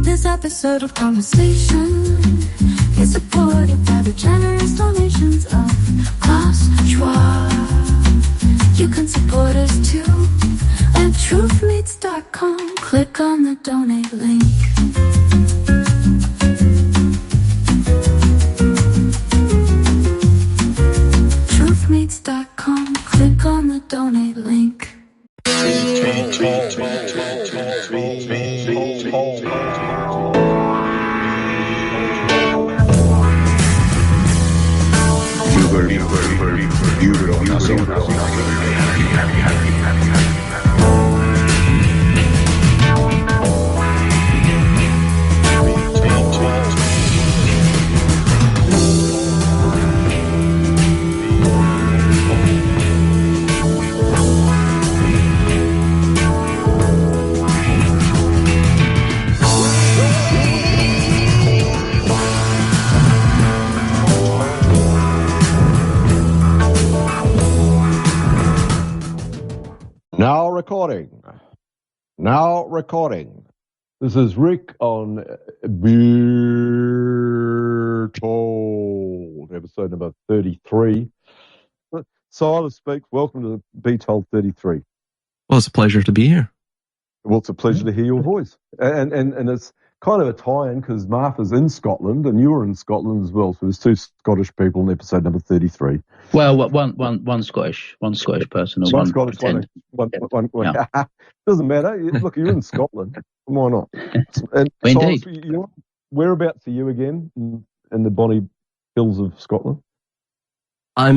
This episode of Conversation is supported by the generous donations of Klaus Schwab. You can support us too at truthmeets.com. Click on the donate link. Truthmeets.com. Click on the donate link. Now recording. This is Rick on Beer Told, episode number 33. Silas speaks. Welcome to Be Told 33. Well, it's a pleasure to be here. Well, it's a pleasure to hear your voice. And it's kind of a tie-in because Martha's in Scotland and you're in Scotland as well. So there's two Scottish people in episode number 33. Well, one Scottish person, or one Scottish, one. Yeah. Doesn't matter. Look, you're in Scotland. Why not? And indeed. So, whereabouts are you again in the bonny hills of Scotland? I'm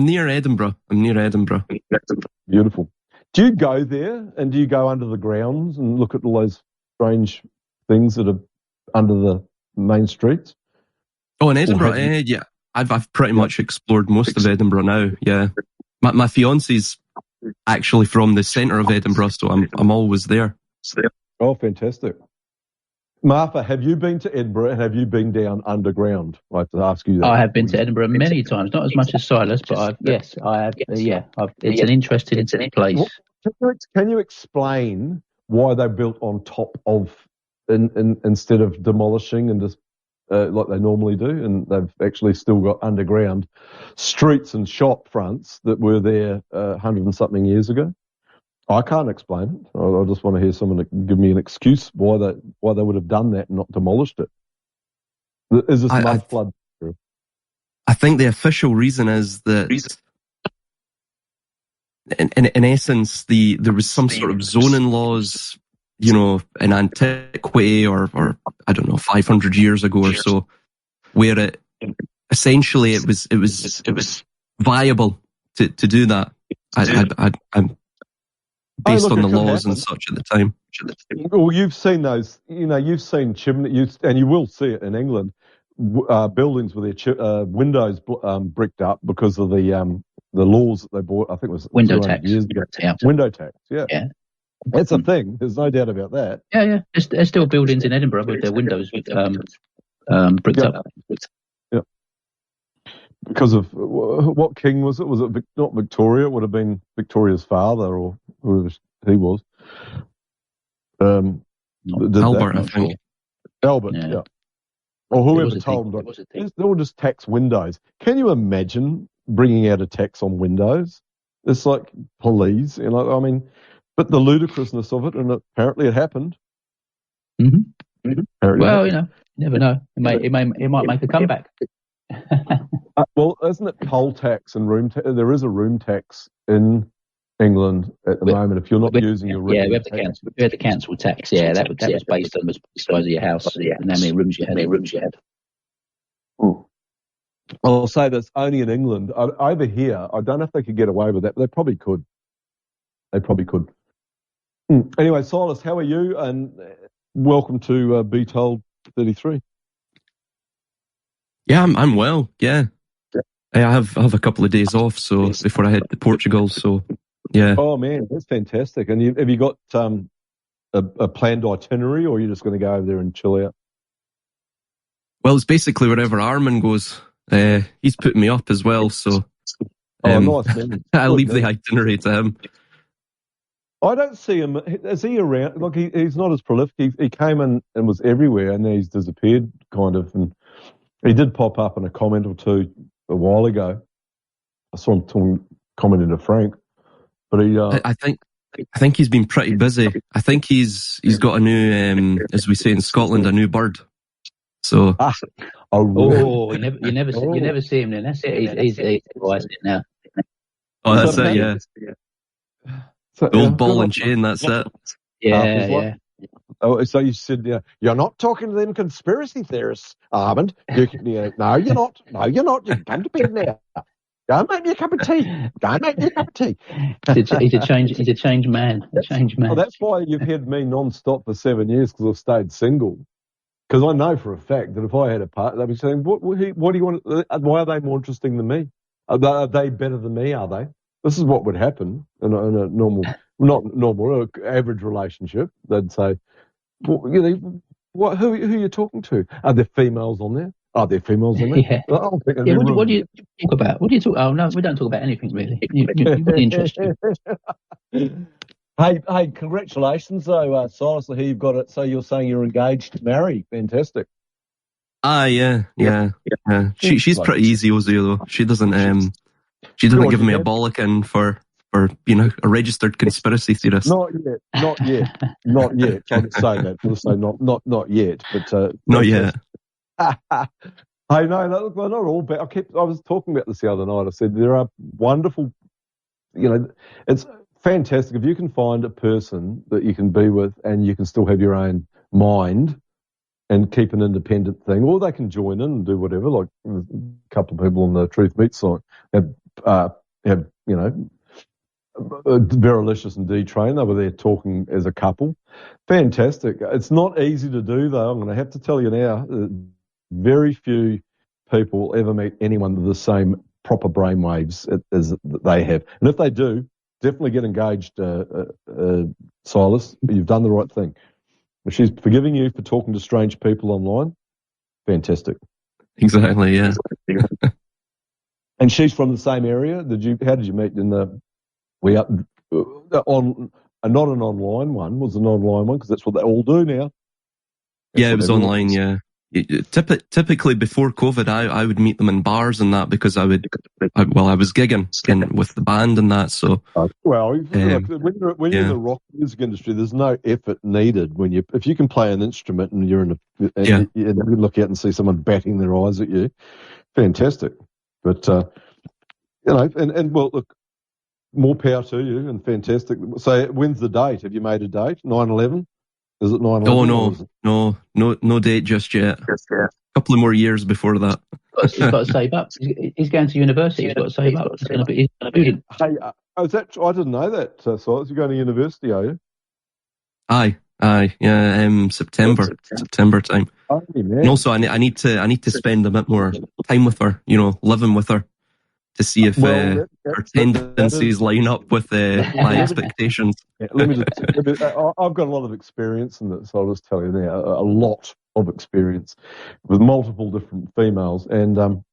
near Edinburgh. Beautiful. Do you go there and do you go under the grounds and look at all those strange things that are under the main streets? Oh, in Edinburgh, yeah. I've pretty much explored most of Edinburgh now. Yeah, my fiance's actually from the centre of Edinburgh, so I'm always there. Oh, fantastic! Martha, have you been to Edinburgh and have you been down underground? I have to ask you that. I have been to Edinburgh many times, not as much as Silas, but I have. It's an interesting place. Can you explain why they built on top of, instead of demolishing and just like they normally do, and they've actually still got underground streets and shop fronts that were there 100 and something years ago? I can't explain it. I just want to hear someone give me an excuse why they would have done that and not demolished it. Is this mud flood? I think the official reason is that, in essence, there was some sort of zoning laws, in antiquity or I don't know, 500 years ago or so, where it essentially it was viable to do that. I'm based on the laws and such at the time. Well, you've seen those, you've seen chimneys, and you will see it in England, buildings with their windows bricked up because of the laws that they bought. I think it was window tax. Years ago. Yeah. Window tax, yeah. That's a thing. There's no doubt about that. Yeah. There's still buildings in Edinburgh with their windows bricked up. Yeah. Because of what king was it? Was it not Victoria? It would have been Victoria's father or whoever he was. Albert, I think. Albert, yeah. Or whoever told them. They will just tax windows. Can you imagine bringing out a tax on windows? It's like, please. But the ludicrousness of it, and apparently it happened. Mm-hmm. Well, you never know. It might make a comeback. Well, isn't it poll tax and room tax? There is a room tax in England at the moment. If you're not using your room, we have the council tax. Yeah, that was based on the size of your house and how many rooms you had. I'll say this only in England. Over here, I don't know if they could get away with that, but they probably could. Anyway, Silas, how are you? And welcome to Be Told 33. Yeah, I'm well. Yeah, I have a couple of days off, so before I head to Portugal. So yeah. Oh man, that's fantastic. And have you got a planned itinerary, or are you just going to go over there and chill out? Well, it's basically wherever Armin goes. He's putting me up as well, so nice, man. I leave the itinerary to him. I don't see him. Is he around? Look, he's not as prolific. He came in and was everywhere, and then he's disappeared, kind of. And he did pop up in a comment or two a while ago. I saw him commenting to Frank, but he. I think he's been pretty busy. I think he's got a new, as we say in Scotland, a new bird. So. Oh, you never see him then. That's it. He's now. Oh, that's it. Yeah. The old ball and chain. That's it. Yeah. Oh, so you said, you're not talking to them conspiracy theorists, Armand. No, you're not. No, you're not. You come to bed now. Go and make me a cup of tea. He's a changed man. Well, that's why you've had me non-stop for 7 years, because I've stayed single. Because I know for a fact that if I had a partner, they'd be saying, what do you want? Why are they more interesting than me? Are they better than me, are they? This is what would happen in a normal, not normal, average relationship. They'd say, who are you talking to? Are there females on there? Are there females on there? Yeah. What do you talk about? What do you talk? Oh no, we don't talk about anything really. You're really interesting. Hey, congratulations though, Silas. I hear you've got it. So you're saying you're engaged to marry? Fantastic. Yeah. She's pretty easy, Ozzy, though. She doesn't give me a bollocking for being a registered conspiracy theorist. Not yet. I'd say that. I'll say not yet, but not yet. Hey, no, look, they're not all bad. I was talking about this the other night. I said there are wonderful. It's fantastic if you can find a person that you can be with and you can still have your own mind and keep an independent thing, or they can join in and do whatever. Like a couple of people on the Truth Meat site have Verilicious and D-Train. They were there talking as a couple. Fantastic. It's not easy to do, though. I'm going to have to tell you now, very few people ever meet anyone with the same proper brainwaves as they have. And if they do, definitely get engaged, Silas. You've done the right thing. If she's forgiving you for talking to strange people online, fantastic. Exactly, yeah. And she's from the same area. How did you meet? On not an online one, was an online one, because that's what they all do now. It was online, yeah. Typically before COVID, I would meet them in bars and that, because I was gigging with the band and that. So when you're in the rock music industry, there's no effort needed. If you can play an instrument and you're and you look out and see someone batting their eyes at you, fantastic. But well, look, more power to you and fantastic. So when's the date? Have you made a date? 9/11? Is it 9/11? Oh, no date just yet. A couple of more years before that. He's got to save up. He's going to university. He's got to save up. He's going to be a student. Hey, I didn't know that. So you're going to university, are you? Aye, yeah. September time. Oh, and also, I need to spend a bit more time with her. Living with her, to see if her tendencies line up with my expectations. I've got a lot of experience in this, so I'll just tell you now, a lot of experience with multiple different females, and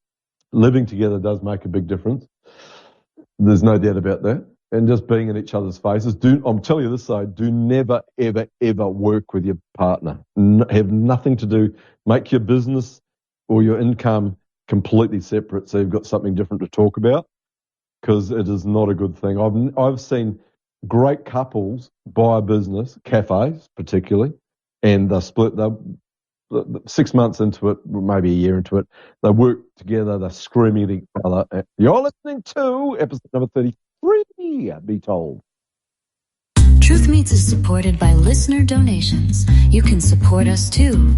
living together does make a big difference. There's no doubt about that. And just being in each other's faces. I'm telling you this though, do never, ever, ever work with your partner. Have nothing to do. Make your business or your income completely separate, so you've got something different to talk about, because it is not a good thing. I've seen great couples buy a business, cafes particularly, and they split. 6 months into it, maybe a year into it, they work together, they're screaming at each other. You're listening to episode number 33, be told. Truth Meets is supported by listener donations. You can support us too.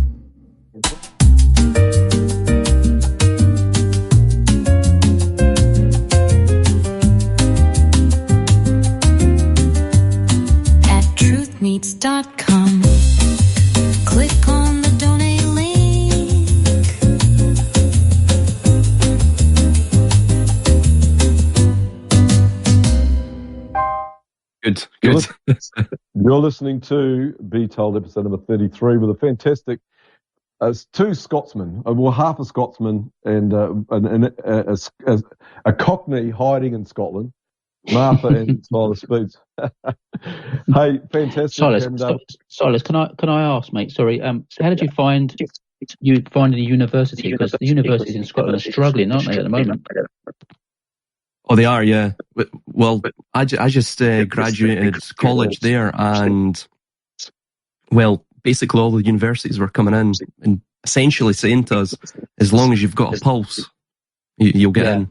Meets.com. Click on the donate link. Good. You're listening to Be Told, episode number 33, with a fantastic two Scotsmen, half a Scotsman and a Cockney hiding in Scotland. Martha and Silas Speeds. Hey, fantastic. Silas, And, Silas, can I ask, mate? Sorry, how did you find a university? Because the universities in Scotland are struggling, aren't they, at the moment? Oh, they are, yeah. Well, I just graduated college there, and well, basically all the universities were coming in and essentially saying to us, as long as you've got a pulse, you'll get in,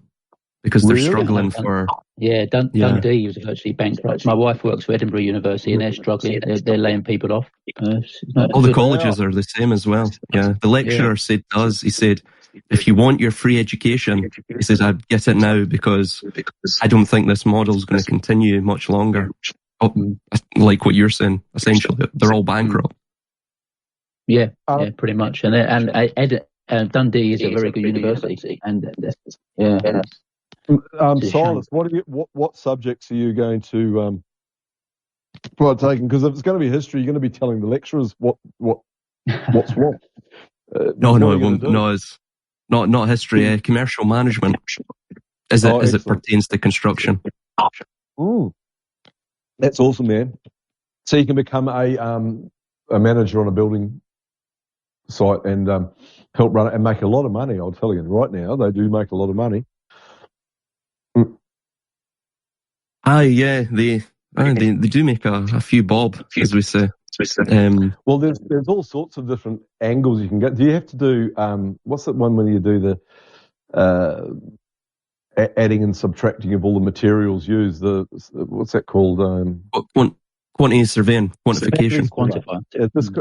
because they're struggling for. Dundee was virtually bankrupt. My wife works for Edinburgh University, and they're struggling. They're laying people off. All the colleges are the same as well. Yeah, the lecturer said to us, he said, if you want your free education, he says, I'd get it now, because I don't think this model is going to continue much longer. Like what you're saying, essentially, they're all bankrupt. Yeah, pretty much. And Dundee is a very good university, and Silas, what subjects are you going to taking? Because if it's going to be history, you're going to be telling the lecturers what's what. No, it's not history. Commercial management, as it pertains to construction. That's awesome, man. So you can become a manager on a building site and help run it and make a lot of money. I'll tell you right now, they do make a lot of money. They do make a few bob, as we say. Well, there's all sorts of different angles you can get. Do you have to do what's that one when you do the adding and subtracting of all the materials used? What's that called? Quantity surveying, quantification.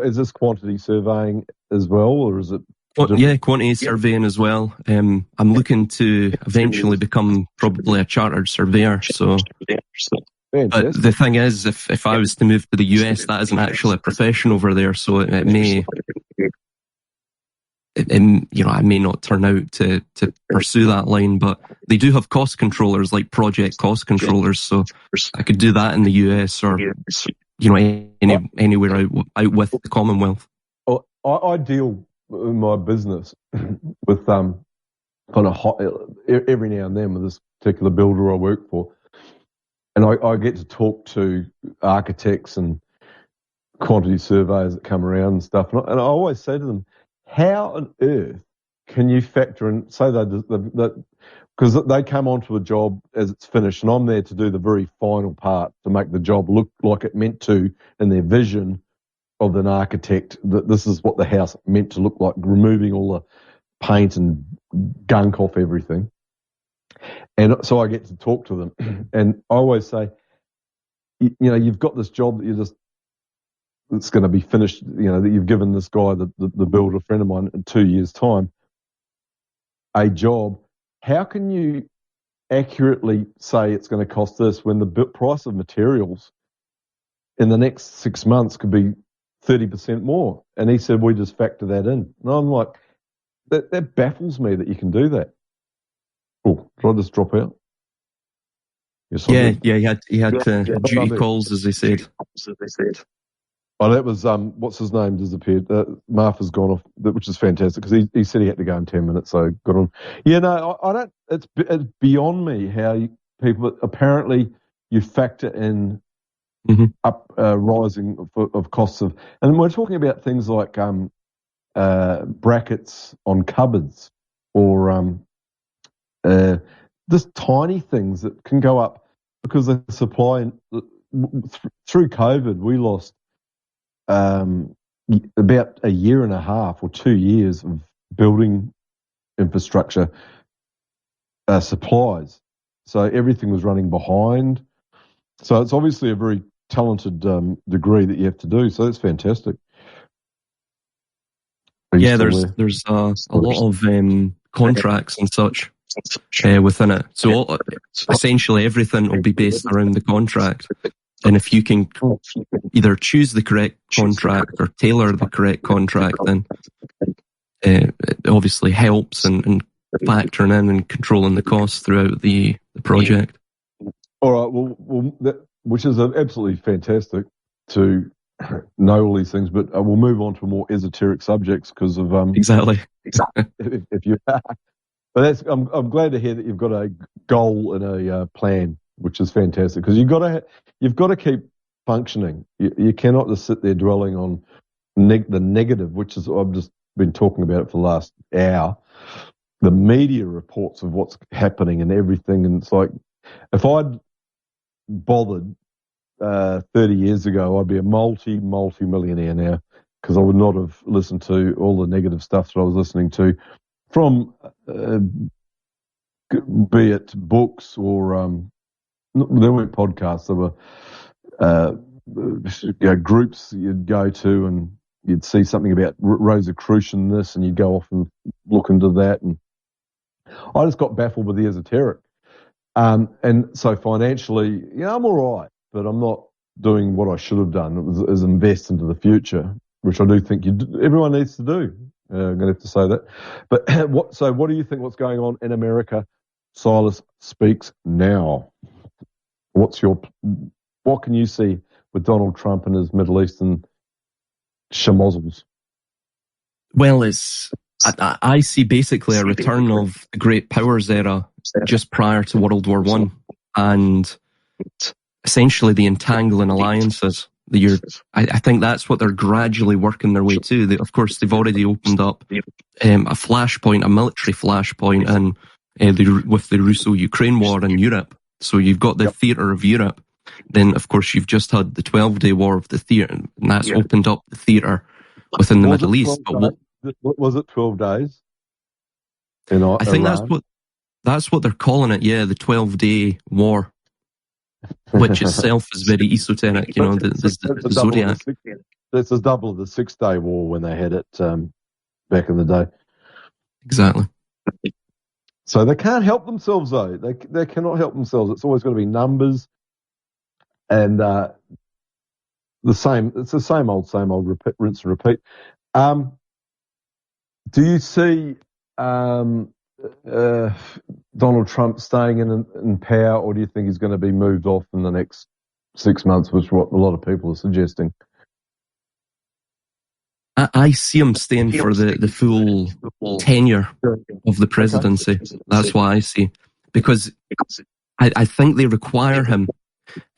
Is this quantity surveying as well, or is it? Quantity surveying as well. I'm looking to eventually become probably a chartered surveyor. So, but the thing is, if I was to move to the US, that isn't actually a profession over there. So it may, I may not turn out to pursue that line. But they do have cost controllers, like project cost controllers. So I could do that in the US or anywhere out with the Commonwealth. Well, I deal in my business with kind of every now and then with this particular builder I work for, and I get to talk to architects and quantity surveyors that come around and stuff, and I always say to them, how on earth can you factor in, say that because they come onto a job as it's finished, and I'm there to do the very final part to make the job look like it meant to in their vision of an architect, that this is what the house meant to look like, removing all the paint and gunk off everything. And so I get to talk to them. And I always say, you've got this job that it's going to be finished, that you've given this guy, the builder friend of mine, in 2 years' time, a job. How can you accurately say it's going to cost this when the price of materials in the next 6 months could be 30% more? And he said, we just factor that in. And I'm like, that baffles me that you can do that. Oh, did I just drop out? Yes, he had duty calls, as they said. Oh, that was, what's his name disappeared. Martha's gone off, which is fantastic, because he said he had to go in 10 minutes, so good on. Yeah, no, I don't, it's beyond me how people, apparently you factor in rising of costs of, and we're talking about things like brackets on cupboards, or just tiny things that can go up because the supply. Through COVID, we lost about a year and a half or 2 years of building infrastructure supplies. So everything was running behind. So it's obviously a very talented degree that you have to do. So that's fantastic. Yeah, there's a lot of contracts and such within it. So essentially everything will be based around the contract. And if you can either choose the correct contract or tailor the correct contract, then it obviously helps in factoring in and controlling the costs throughout the project. All right, well, which is absolutely fantastic to know all these things, but we'll move on to more esoteric subjects because of exactly. if you, but I'm glad to hear that you've got a goal and a plan which is fantastic because you've got to keep functioning. You cannot just sit there dwelling on the negative, which is I've just been talking about it for the last hour. The media reports of what's happening and everything, and it's like if I'd bothered 30 years ago, I'd be a multi-millionaire now because I would not have listened to all the negative stuff that I was listening to from, be it books or there weren't podcasts. There were groups you'd go to and you'd see something about Rosicrucian this, and you'd go off and look into that. And I just got baffled with the esoteric. And so financially, I'm all right, but I'm not doing what I should have done. Is invest into the future, which I do think everyone needs to do. I'm going to have to say that. But what do you think? What's going on in America? Silas speaks now. What can you see with Donald Trump and his Middle Eastern schmozzles? Well, I see basically a return of the great powers era just prior to World War I, and essentially the entangling alliances. I think that's what they're gradually working their way to. Of course, they've already opened up a flashpoint, a military flashpoint, and with the Russo-Ukraine war in Europe. So you've got the theatre of Europe. Then, of course, you've just had the 12-day war of the theatre, and that's opened up the theatre within the Middle East. But was it 12 days? I think that's what they're calling it. Yeah, the 12-day war, which itself is very esoteric. The zodiac. It's a double of the 6-day war when they had it back in the day. Exactly. So they can't help themselves, though. They cannot help themselves. It's always got to be numbers, and it's the same old, rinse and repeat. Do you see Donald Trump staying in power, or do you think he's going to be moved off in the next 6 months, which is what a lot of people are suggesting? I see him staying for the full tenure of the presidency. Okay. That's what I see. Because I think they require him,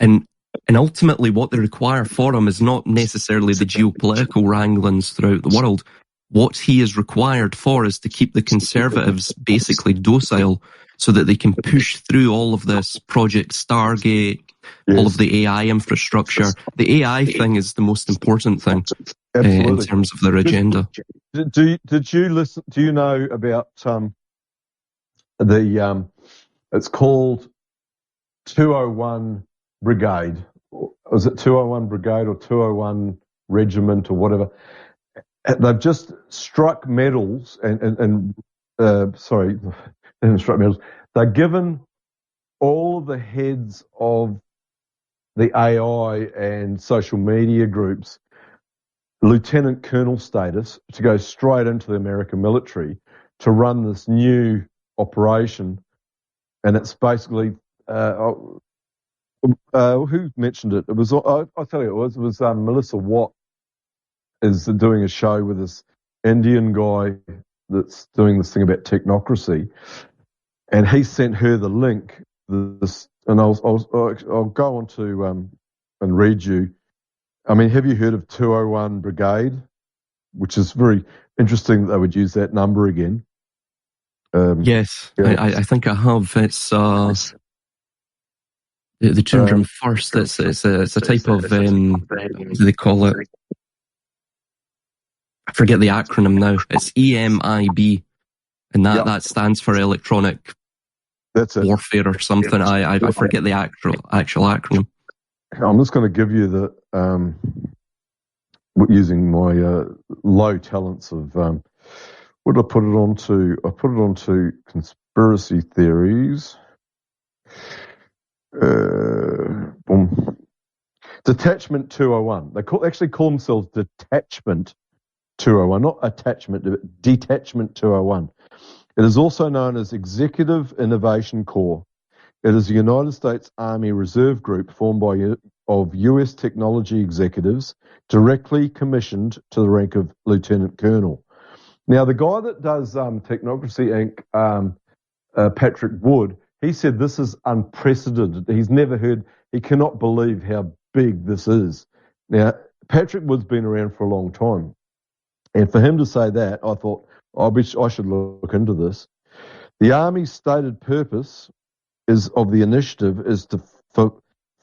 and ultimately what they require for him is not necessarily the geopolitical wranglings throughout the world. What he is required for is to keep the conservatives basically docile so that they can push through all of this Project Stargate, all of the AI infrastructure. The AI thing is the most important thing in terms of their agenda. Did you listen? Do you know about it's called 201 Brigade? Was it 201 Brigade or 201 Regiment or whatever? They've just struck medals and sorry, they didn't struck medals. They're given all the heads of the AI and social media groups lieutenant colonel status to go straight into the American military to run this new operation. And it's basically, who mentioned it? It was, I'll tell you, it was Melissa Watt is doing a show with this Indian guy that's doing this thing about technocracy. And he sent her the link, and I'll go on to and read you. I mean, have you heard of 201 Brigade? Which is very interesting that they would use that number again. Yes, yeah. I think I have. It's the 201st. It's a type of what do they call it? I forget the acronym now. It's EMIB, and that stands for electronic warfare or something. I forget the actual acronym. I'm just going to give you the using my low talents of what did I put it onto? I put it onto conspiracy theories. Boom. Detachment 201. They actually call themselves Detachment 201, not attachment, but Detachment 201. It is also known as Executive Innovation Corps. It is a United States Army Reserve Group formed of U.S. technology executives directly commissioned to the rank of Lieutenant Colonel. Now, the guy that does Technocracy Inc., Patrick Wood, he said this is unprecedented. He's never heard, he cannot believe how big this is. Now, Patrick Wood's been around for a long time. And for him to say that, I thought, I should look into this. The Army's stated purpose of the initiative is to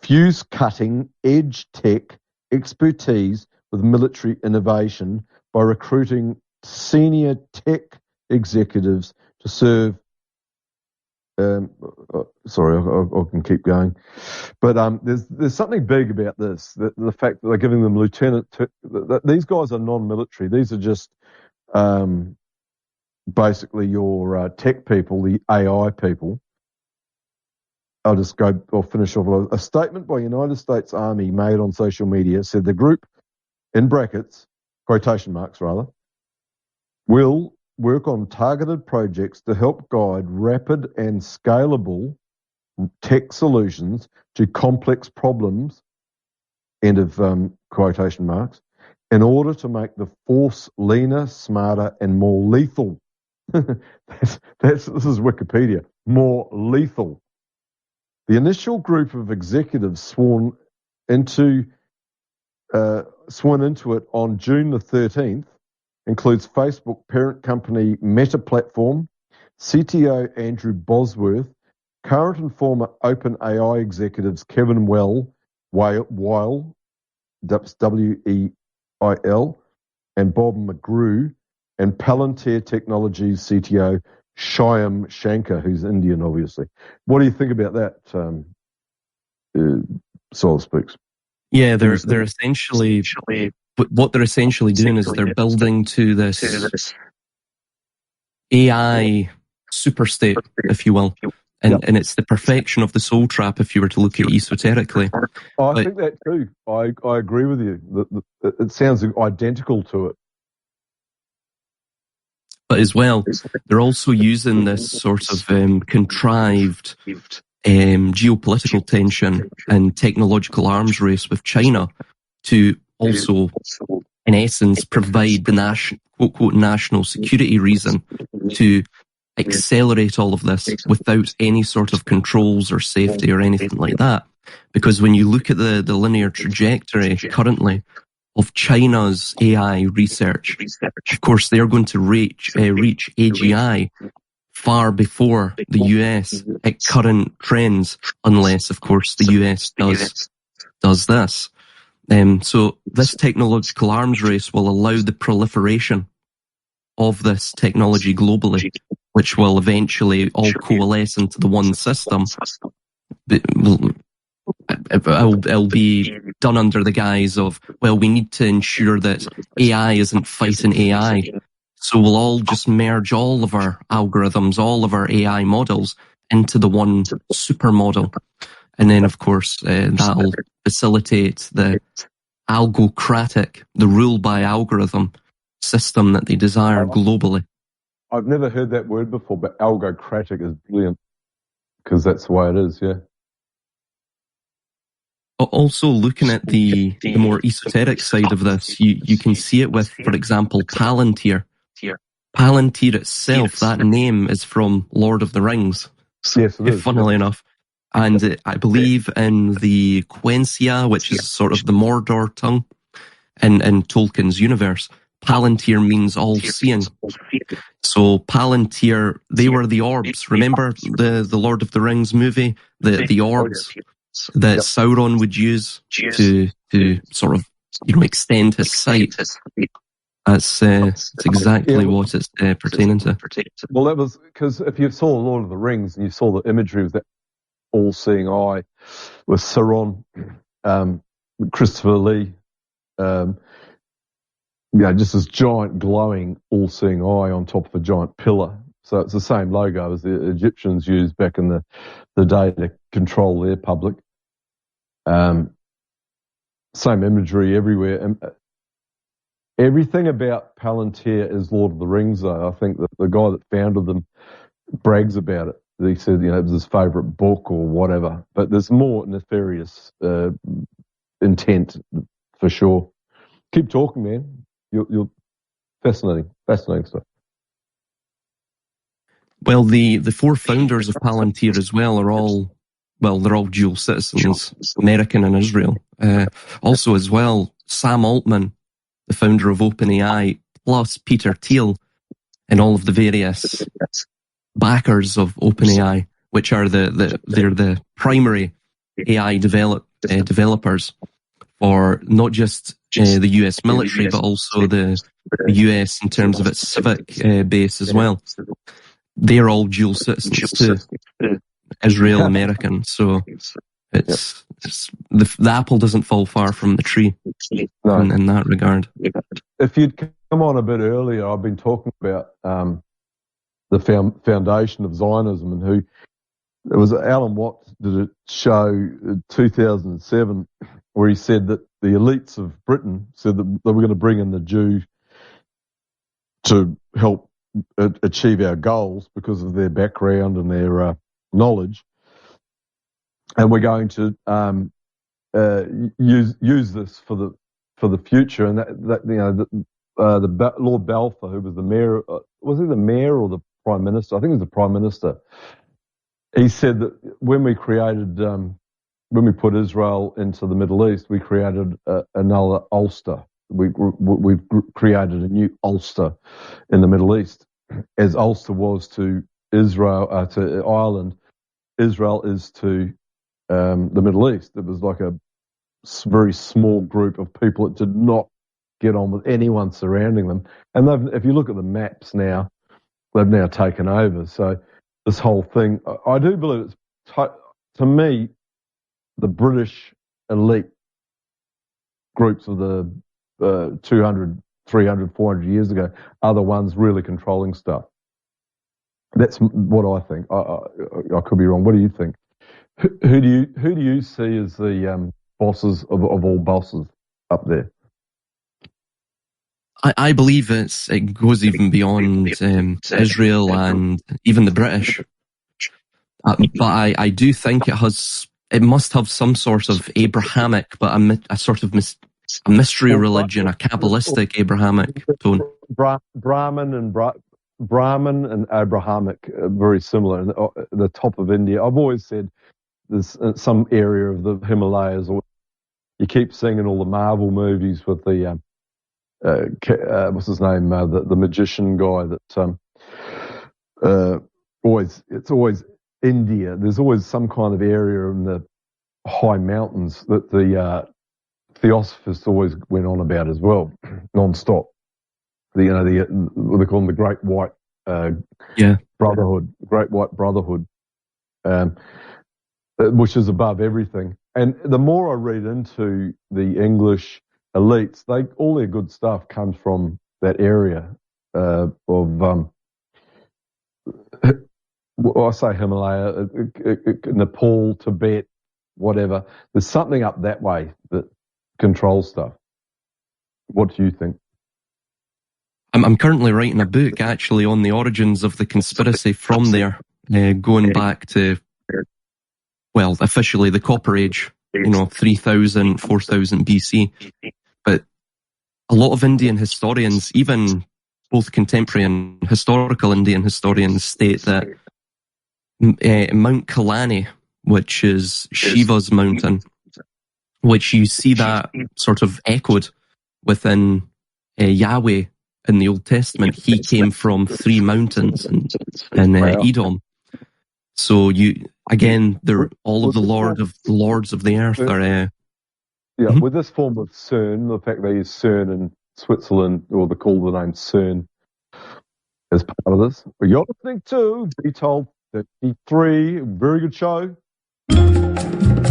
fuse cutting edge tech expertise with military innovation by recruiting senior tech executives to serve. Sorry, I can keep going, but there's something big about this. The fact that they're giving them lieutenant. These guys are non-military. These are just basically your tech people, the AI people. I'll finish off. A statement by United States Army made on social media said the group, in brackets, quotation marks rather, will work on targeted projects to help guide rapid and scalable tech solutions to complex problems, end of quotation marks, in order to make the force leaner, smarter, and more lethal. This is Wikipedia. More lethal. The initial group of executives sworn into it on June the 13th includes Facebook parent company Meta Platform, CTO Andrew Bosworth, current and former OpenAI executives Kevin Weil, that's W-E-I-L, and Bob McGrew, and Palantir Technologies CTO Shyam Shankar, who's Indian, obviously. What do you think about that, Solar Speaks? Yeah, they're essentially, what they're essentially doing is they're building to this AI superstate, if you will. And it's the perfection of the soul trap if you were to look at esoterically. I think that too. I agree with you. It sounds identical to it. But as well, they're also using this sort of contrived geopolitical tension and technological arms race with China to also, in essence, provide the quote-unquote national security reason to accelerate all of this without any sort of controls or safety or anything like that. Because when you look at the linear trajectory currently of China's AI research, of course, they're going to reach AGI far before the US at current trends, unless, of course, the US does this. So this technological arms race will allow the proliferation of this technology globally, which will eventually all coalesce into the one system. It'll be done under the guise of, well, we need to ensure that AI isn't fighting AI. So we'll all just merge all of our algorithms, all of our AI models into the one super model. And then, of course, that'll facilitate the algocratic, the rule by algorithm system that they desire globally. I've never heard that word before, but algocratic is brilliant because that's the way it is, yeah. Also, looking at the more esoteric side of this, you can see it with, for example, Palantir. Palantir itself, that name is from Lord of the Rings. Yes, it is. Funnily enough. And I believe in the Quenya, which is sort of the Mordor tongue, in Tolkien's universe, Palantir means all-seeing. So Palantir, they were the orbs. Remember the Lord of the Rings movie? The orbs that Sauron would use to sort of, extend his sight. That's exactly what it's pertaining to. Well, that was because if you saw Lord of the Rings and you saw the imagery of that all-seeing eye with Sauron, Christopher Lee, just this giant glowing all-seeing eye on top of a giant pillar. So it's the same logo as the Egyptians used back in the day to control their public. Same imagery everywhere. And everything about Palantir is Lord of the Rings, though. I think that the guy that founded them brags about it. He said, it was his favourite book or whatever. But there's more nefarious intent for sure. Keep talking, man. You're fascinating stuff. Well, the four founders of Palantir as well are all, well, they're all dual citizens, American and Israel. Also as well, Sam Altman, the founder of OpenAI, plus Peter Thiel, and all of the various backers of OpenAI, which are they're the primary AI developers for not just the US military, but also the US in terms of its civic base as well. They're all dual citizens too, Israel, American. So it's the apple doesn't fall far from the tree in that regard. If you'd come on a bit earlier, I've been talking about the foundation of Zionism, and who it was Alan Watts did a show in 2007 where he said that the elites of Britain said that they were going to bring in the Jew to help achieve our goals because of their background and their knowledge, and we're going to use this for the future. And that you know, the Lord Balfour, who was the mayor, was he the mayor or the prime minister? I think it was the prime minister. He said that when we created, when we put Israel into the Middle East, we created another Ulster. We've created a new Ulster in the Middle East, as Ulster was to Israel, to Ireland. Israel is to the Middle East. It was like a very small group of people that did not get on with anyone surrounding them. And if you look at the maps now, they've now taken over. So this whole thing, I do believe it's, to me, the British elite groups of the 200, 300, 400 years ago are the ones really controlling stuff. That's what I think. I could be wrong. What do you think? Who do you see as the bosses of all bosses up there? I believe it goes even beyond Israel and even the British. But I do think it must have some sort of Abrahamic, but a sort of a mystery religion, a Kabbalistic Abrahamic tone. Brahmin and Abrahamic are very similar. The top of India, I've always said there's some area of the Himalayas, or you keep seeing in all the Marvel movies with the what's his name, the magician guy that it's always India. There's always some kind of area in the high mountains that the Theosophists always went on about as well, non-stop. What they call them, the Great White Brotherhood, Great White Brotherhood, which is above everything. And the more I read into the English elites, all their good stuff comes from that area of I say Himalaya, Nepal, Tibet, whatever. There's something up that way that controls stuff. What do you think? I'm currently writing a book actually on the origins of the conspiracy from there, going back to, well, officially the Copper Age, 3000, 4000 BC. But a lot of Indian historians, even both contemporary and historical Indian historians, state that Mount Kalani, which is Shiva's mountain, which you see that sort of echoed within Yahweh in the Old Testament. He came from three mountains in Edom. So they're all of the lords of the earth are. With this form of CERN, the fact they use CERN in Switzerland, or they call the name CERN as part of this. But you're listening to Be Told 33, very good show.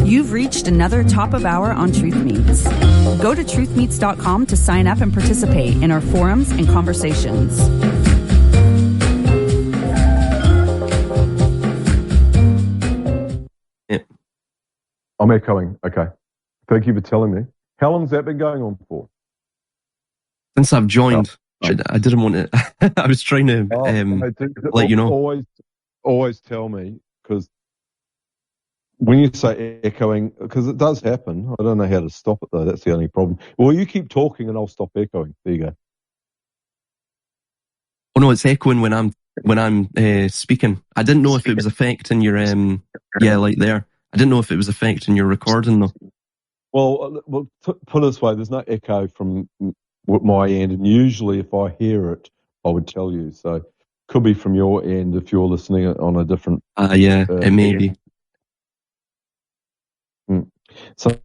You've reached another top of hour on Truth Meets. Go to truthmeets.com to sign up and participate in our forums and conversations. Yeah. I'm echoing. Okay. Thank you for telling me. How long has that been going on for? Since I've joined. I didn't want to. I was trying to let you know. Always tell me, because when you say echoing, because it does happen. I don't know how to stop it though. That's the only problem. Well, you keep talking and I'll stop echoing. There you go. Oh no, it's echoing when I'm when I'm speaking. I didn't know if it was affecting your like there. I didn't know if it was affecting your recording though. Well, put it this way: there's no echo from my end, and usually if I hear it, I would tell you. So, could be from your end if you're listening on a different. Yeah, it may be. So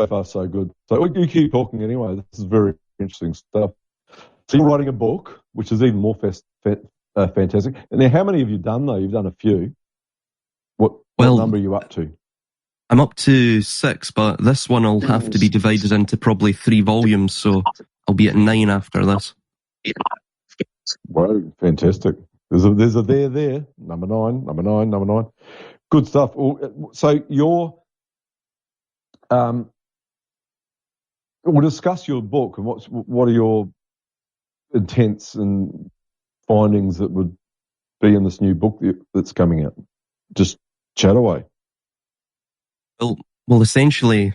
far so good. So you keep talking anyway. This is very interesting stuff. So you're writing a book, which is even more fantastic. And now, how many have you done though? You've done a few. What number are you up to? I'm up to 6, but this one will have to be divided into probably 3 volumes, so I'll be at 9 after this. Wow, fantastic. There's a there. Number 9. Good stuff. So we'll discuss your book and what are your intents and findings that would be in this new book that's coming out. Just chat away. Well, essentially,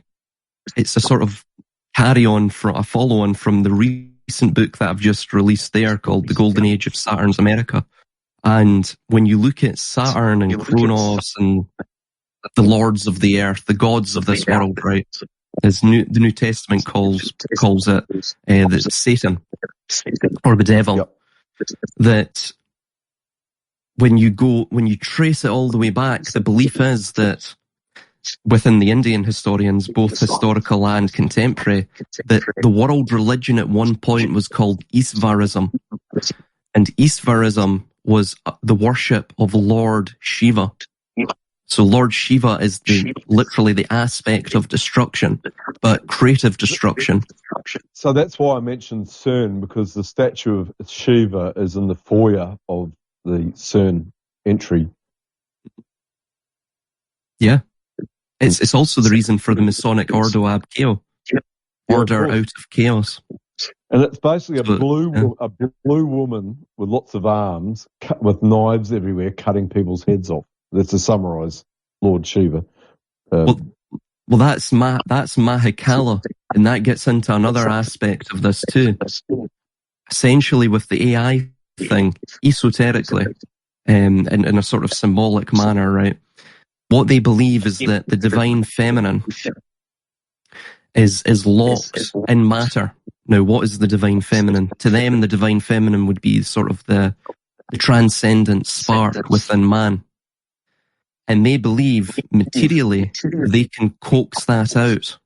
it's a sort of a follow-on from the recent book that I've just released there called The Golden Age of Saturn's America. And when you look at Saturn and Kronos and the lords of the earth, the gods of this world, right? As the New Testament calls it that Satan or the devil. Yep. That when you trace it all the way back, the belief is that within the Indian historians, both historical and contemporary, that the world religion at one point was called Isvarism. And Isvarism was the worship of Lord Shiva. So Lord Shiva is literally the aspect of destruction, but creative destruction. So that's why I mentioned CERN, because the statue of Shiva is in the foyer of the CERN entry. Yeah. It's also the reason for the Masonic Ordo ab Chaos, order out of chaos. And it's basically a blue woman with lots of arms, with knives everywhere, cutting people's heads off. That's to summarise Lord Shiva. Well, that's Mahakala, and that gets into another aspect of this too. Essentially, with the AI thing, esoterically, in a sort of symbolic manner, right? What they believe is that the divine feminine is locked in matter. Now, what is the divine feminine? To them, the divine feminine would be sort of the transcendent spark within man. And they believe materially they can coax that out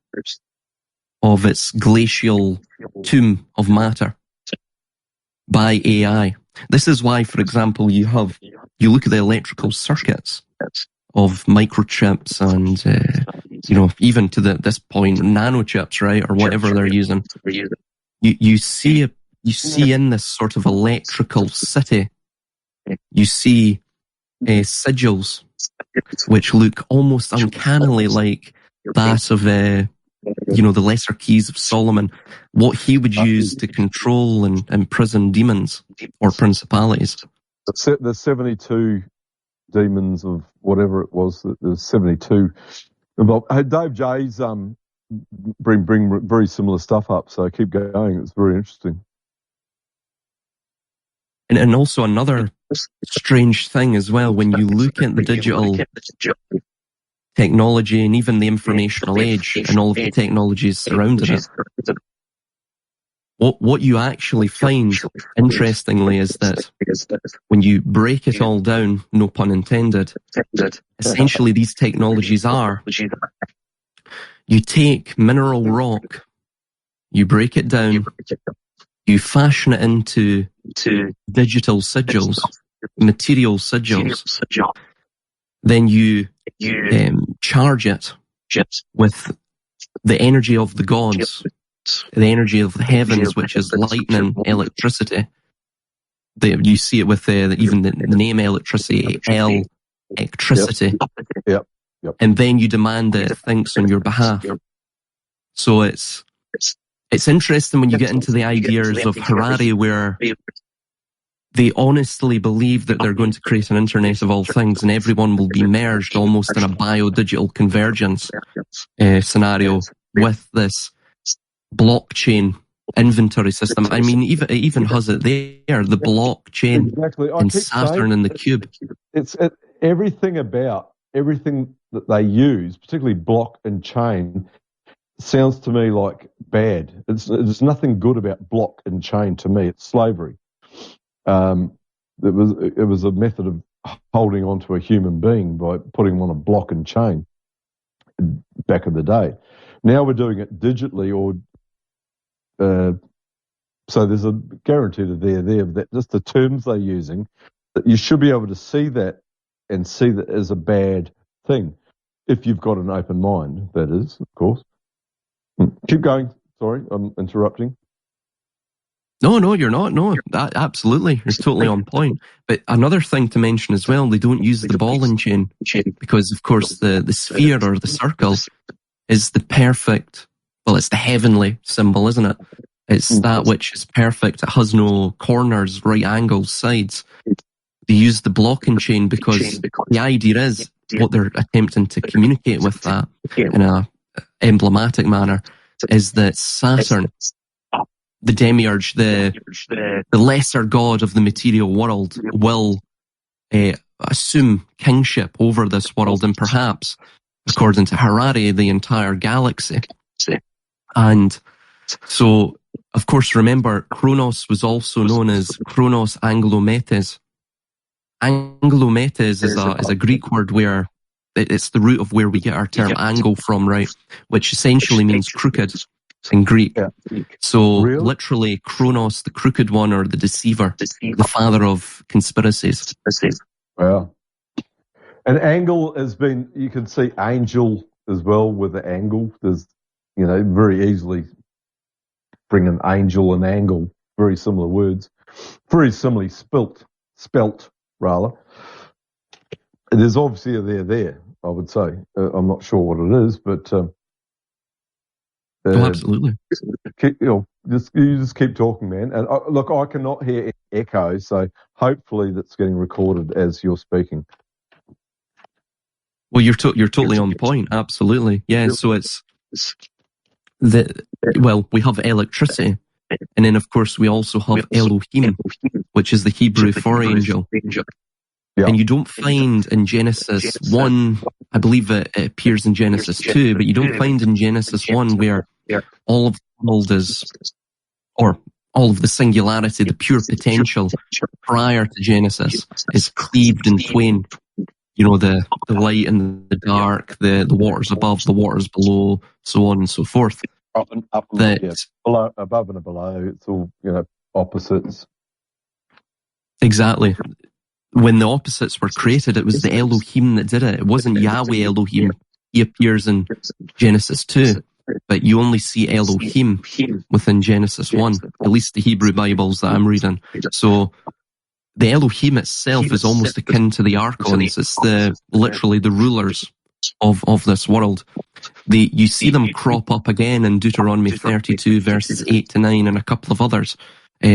of its glacial tomb of matter by AI. This is why, for example, you look at the electrical circuits of microchips and, even to this point, nanochips, right? Or whatever they're using. You see in this sort of electrical city, you see sigils, which look almost uncannily like that of, the lesser keys of Solomon, what he would use to control and imprison demons or principalities. The 72 demons of whatever it was, there's 72. Well, Dave J's bring very similar stuff up, so keep going. It's very interesting. And also another strange thing as well, when you look at the digital technology and even the informational age and all of the technologies surrounding it, what you actually find, interestingly, is that when you break it all down, no pun intended, essentially these technologies are, you take mineral rock, you break it down, you fashion it into digital sigils, material sigils, then you charge it with the energy of the gods, the energy of the heavens, which is lightning, electricity. You see it with even the name electricity, electricity. Yep. And then you demand that it thinks on your behalf. So it's interesting when you get into the ideas of Harari, where they honestly believe that they're going to create an internet of all things and everyone will be merged almost in a bio-digital convergence scenario with this blockchain inventory system. I mean, it even has it there, the blockchain Exactly. I and keep Saturn saying and the cube. everything that they use, particularly block and chain, sounds to me like bad. There's nothing good about block and chain to me. It's slavery. It was a method of holding on to a human being by putting them on a block and chain back in the day. Now we're doing it digitally, or so there's a guarantee there that just the terms they're using, that you should be able to see that and see that as a bad thing if you've got an open mind. That is, of course. Keep going. Sorry, I'm interrupting. No, you're not. No, absolutely. You're totally on point. But another thing to mention as well, they don't use the ball and chain because, of course, the sphere or the circle is the perfect, well, it's the heavenly symbol, isn't it? It's that which is perfect. It has no corners, right angles, sides. They use the block and chain because the idea is what they're attempting to communicate with that in a emblematic manner is that Saturn, the demiurge, the lesser god of the material world, will assume kingship over this world and perhaps, according to Harari, the entire galaxy. And so, of course, remember, Kronos was also known as Kronos Anglometes. Anglometes is a Greek word where it's the root of where we get our term angle from, right? Which essentially means crooked in Greek. So literally Kronos, the crooked one or the deceiver, the father of conspiracies. Wow. And angle has been, you can see angel as well with the angle. There's, very easily bring an angel and angle, very similar words, very similarly spelt rather. There's obviously a there, I would say. I'm not sure what it is, but absolutely. You just keep talking, man. And look, I cannot hear any echo, so hopefully that's getting recorded as you're speaking. Well, you're totally on point. Absolutely, yeah. So it's we have electricity, and then of course we also have Elohim, which is the Hebrew for angel. Yeah. And you don't find in Genesis 1, I believe it appears in Genesis 2, but you don't find in Genesis 1 where all of the world is, or all of the singularity, the pure potential prior to Genesis is cleaved in twain. The light and the dark, the waters above, the waters below, so on and so forth. Up and below, above and below, it's all, opposites. Exactly. When the opposites were created, it was the Elohim that did it. It wasn't Yahweh Elohim. He appears in Genesis 2, but you only see Elohim within Genesis 1, at least the Hebrew Bibles that I'm reading. So the Elohim itself is almost akin to the Archons. It's literally the rulers of this world. You see them crop up again in Deuteronomy 32 verses 8 to 9 and a couple of others.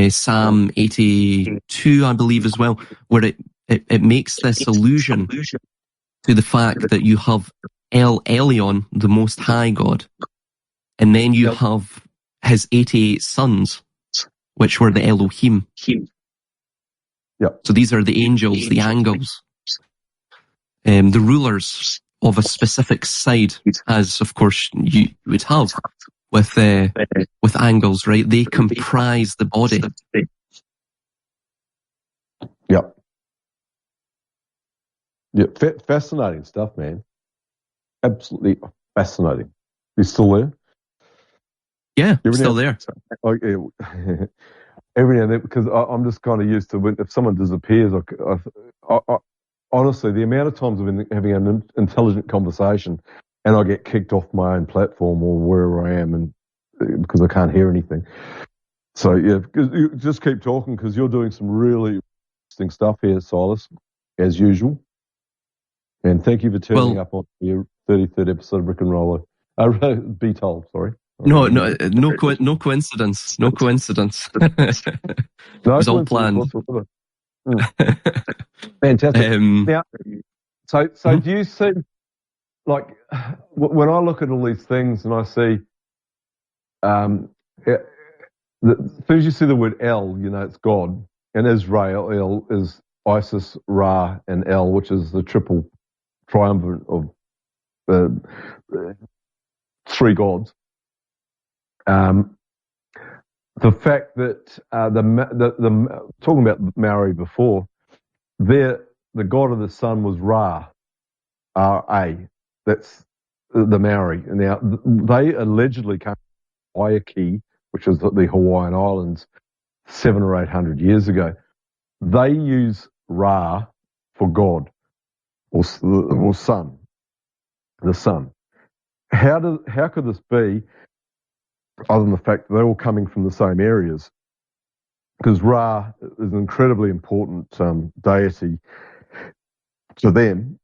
Psalm 82, I believe, as well, where it makes this allusion to the fact that you have El Elyon, the Most High God, and then you have his 88 sons, which were the Elohim. So these are the angels, the angles, the rulers of a specific side, as of course you would have with angles, right? They comprise the body. Fascinating stuff, man. Absolutely fascinating. You still there? Yeah, still there. Every now and then, because I'm just kind of used to when if someone disappears. I honestly, the amount of times I've been having an intelligent conversation, and I get kicked off my own platform or wherever I am, and because I can't hear anything. So you just keep talking because you're doing some really interesting stuff here, Silas, as usual. And thank you for turning up on your 33rd episode of Rick and Roller. Be told, sorry. No coincidence. No coincidence. It was all planned. Fantastic. Now, so do you see, like, when I look at all these things and I see As soon as you see the word El, you know it's God. And Israel, El is Isis, Ra, and El, which is the triple triumvirate of three gods. The fact that the talking about Maori before, the god of the sun was Ra, R-A. That's the Maori. Now they allegedly came from Waikiki, which is the Hawaiian Islands, 700 or 800 years ago. They use Ra for God or sun, the sun. How could this be, other than the fact that they're all coming from the same areas? Because Ra is an incredibly important deity to them,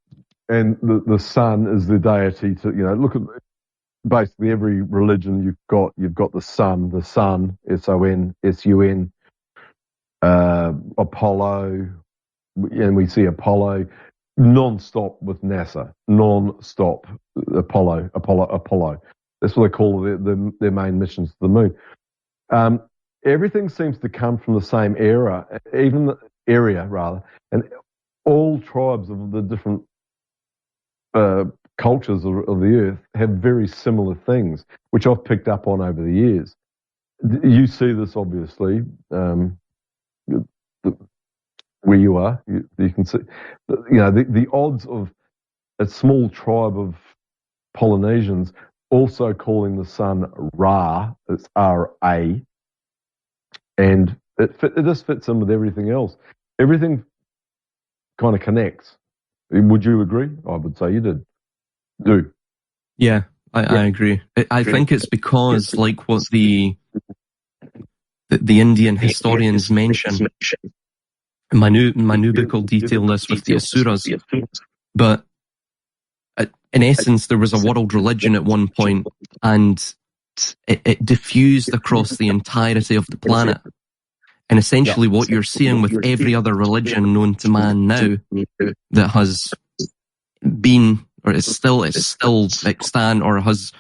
and the sun is the deity to, look at basically every religion you've got the sun, S-O-N, S-U-N, Apollo, and we see Apollo non-stop with NASA, non-stop Apollo. That's what they call their main missions to the moon. Everything seems to come from the same area, and all tribes of the different cultures of the earth have very similar things, which I've picked up on over the years. You see this obviously where you are. You can see, the odds of a small tribe of Polynesians also calling the sun Ra, it's R-A, and it just fits in with everything else. Everything kind of connects. Would you agree? I would say you do. Yeah, I agree. I think it's because, like what the Indian historians mention, Manu book will detail this with the Asuras, but in essence, there was a world religion at one point, and it diffused across the entirety of the planet. And essentially what you're seeing with every other religion known to man now that has been, or is still extant, or was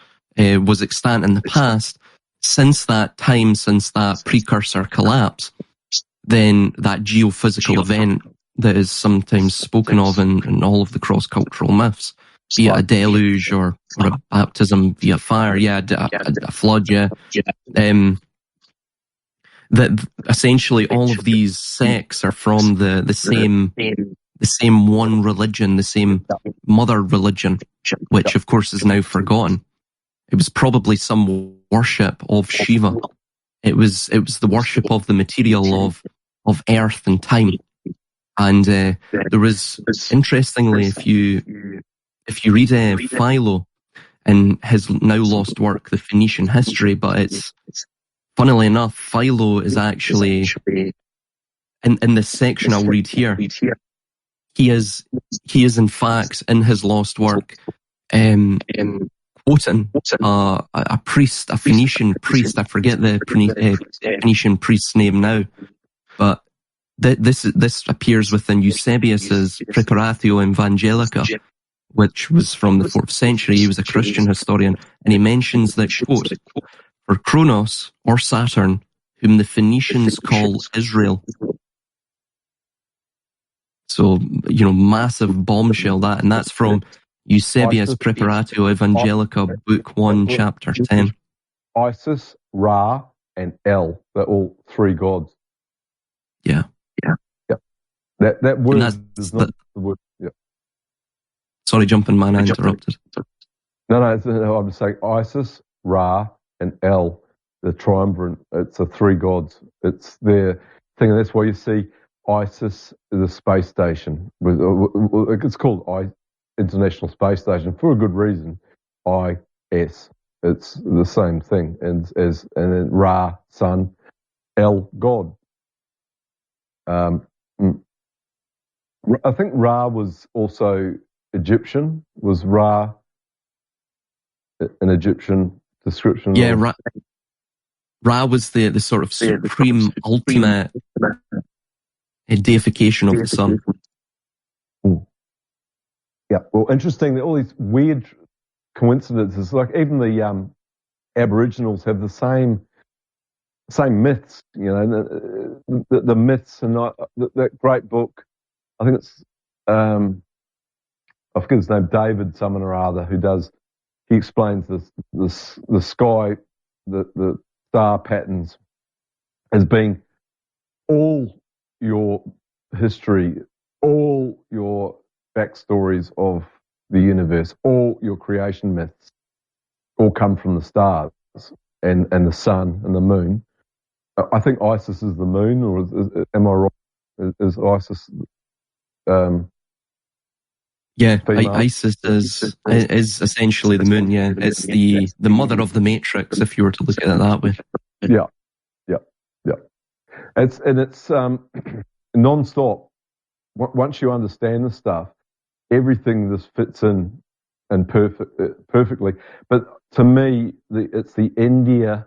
extant in the past, since that time, since that precursor collapse, then that geophysical event that is sometimes spoken of in all of the cross-cultural myths, be it a deluge or a baptism via fire, a flood, that essentially all of these sects are from the same one religion, the same mother religion, which of course is now forgotten. It was probably some worship of Shiva. It was the worship of the material of earth and time. And there was, interestingly, if you read Philo in his now lost work, The Phoenician History, but it's, funnily enough, Philo is actually, in this section I'll read here, he is in fact, in his lost work, quoting a priest, a Phoenician priest. I forget the Phoenician priest's name now, but this appears within Eusebius's Preparatio Evangelica, which was from the 4th century. He was a Christian historian, and he mentions that, quote, "For Kronos, or Saturn, whom the Phoenicians call Israel." So, massive bombshell that, and that's from Eusebius Preparatio Evangelica, Book 1, Chapter 10. Isis, Ra, and El, they're all three gods. Yeah. That word is not the word. Yeah. Sorry, jumping man, I interrupted. No, I'm saying Isis, Ra, and El, the triumvirate. It's the three gods. It's their thing, and that's why you see ISIS, the space station. It's called International Space Station for a good reason. IS. It's the same thing, and then Ra, sun, El, God. I think Ra was also Egyptian. Was Ra an Egyptian description? Yeah, Ra was the sort of supreme, ultimate deification of the sun. Yeah, well, interesting that all these weird coincidences, like even the Aboriginals have the same same myths, the myths, and that great book. I think it's I forget his name, David someone or other, he explains the sky, the star patterns as being all your history, all your backstories of the universe, all your creation myths, all come from the stars and the sun and the moon. I think Isis is the moon, or am I wrong? Is Isis? Isis is essentially the moon. Yeah, it's the mother of the matrix, if you were to look at it that way. Yeah. It's non-stop. Once you understand the stuff, everything just fits in and perfectly. But to me, it's the India.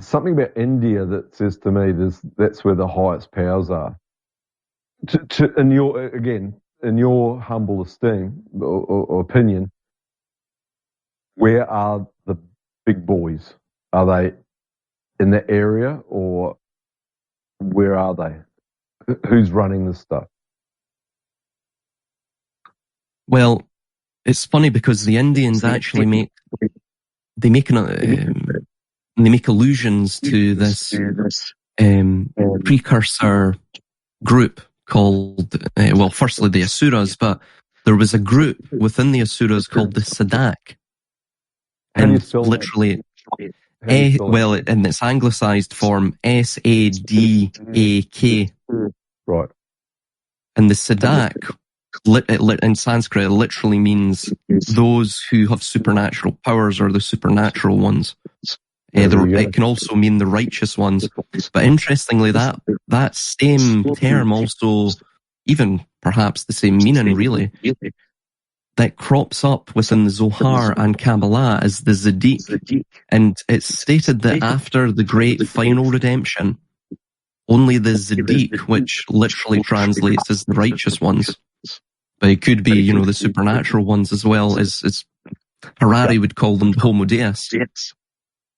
Something about India that says to me that's where the highest powers are. In your humble esteem or opinion, where are the big boys? Are they in the area, or where are they? Who's running this stuff? Well, it's funny because the Indians actually make allusions to this precursor group called, firstly the Asuras, but there was a group within the Asuras called the Sadak. And literally, in its anglicized form, Sadak. Right. And the Sadak, in Sanskrit, literally means those who have supernatural powers, or the supernatural ones. It can also mean the righteous ones. But interestingly, that same term also, even perhaps the same meaning really, that crops up within the Zohar and Kabbalah as the Zaddik. And it's stated that after the great final redemption, only the Zaddik, which literally translates as the righteous ones, but it could be, the supernatural ones as well, as Harari would call them, Homo Deus.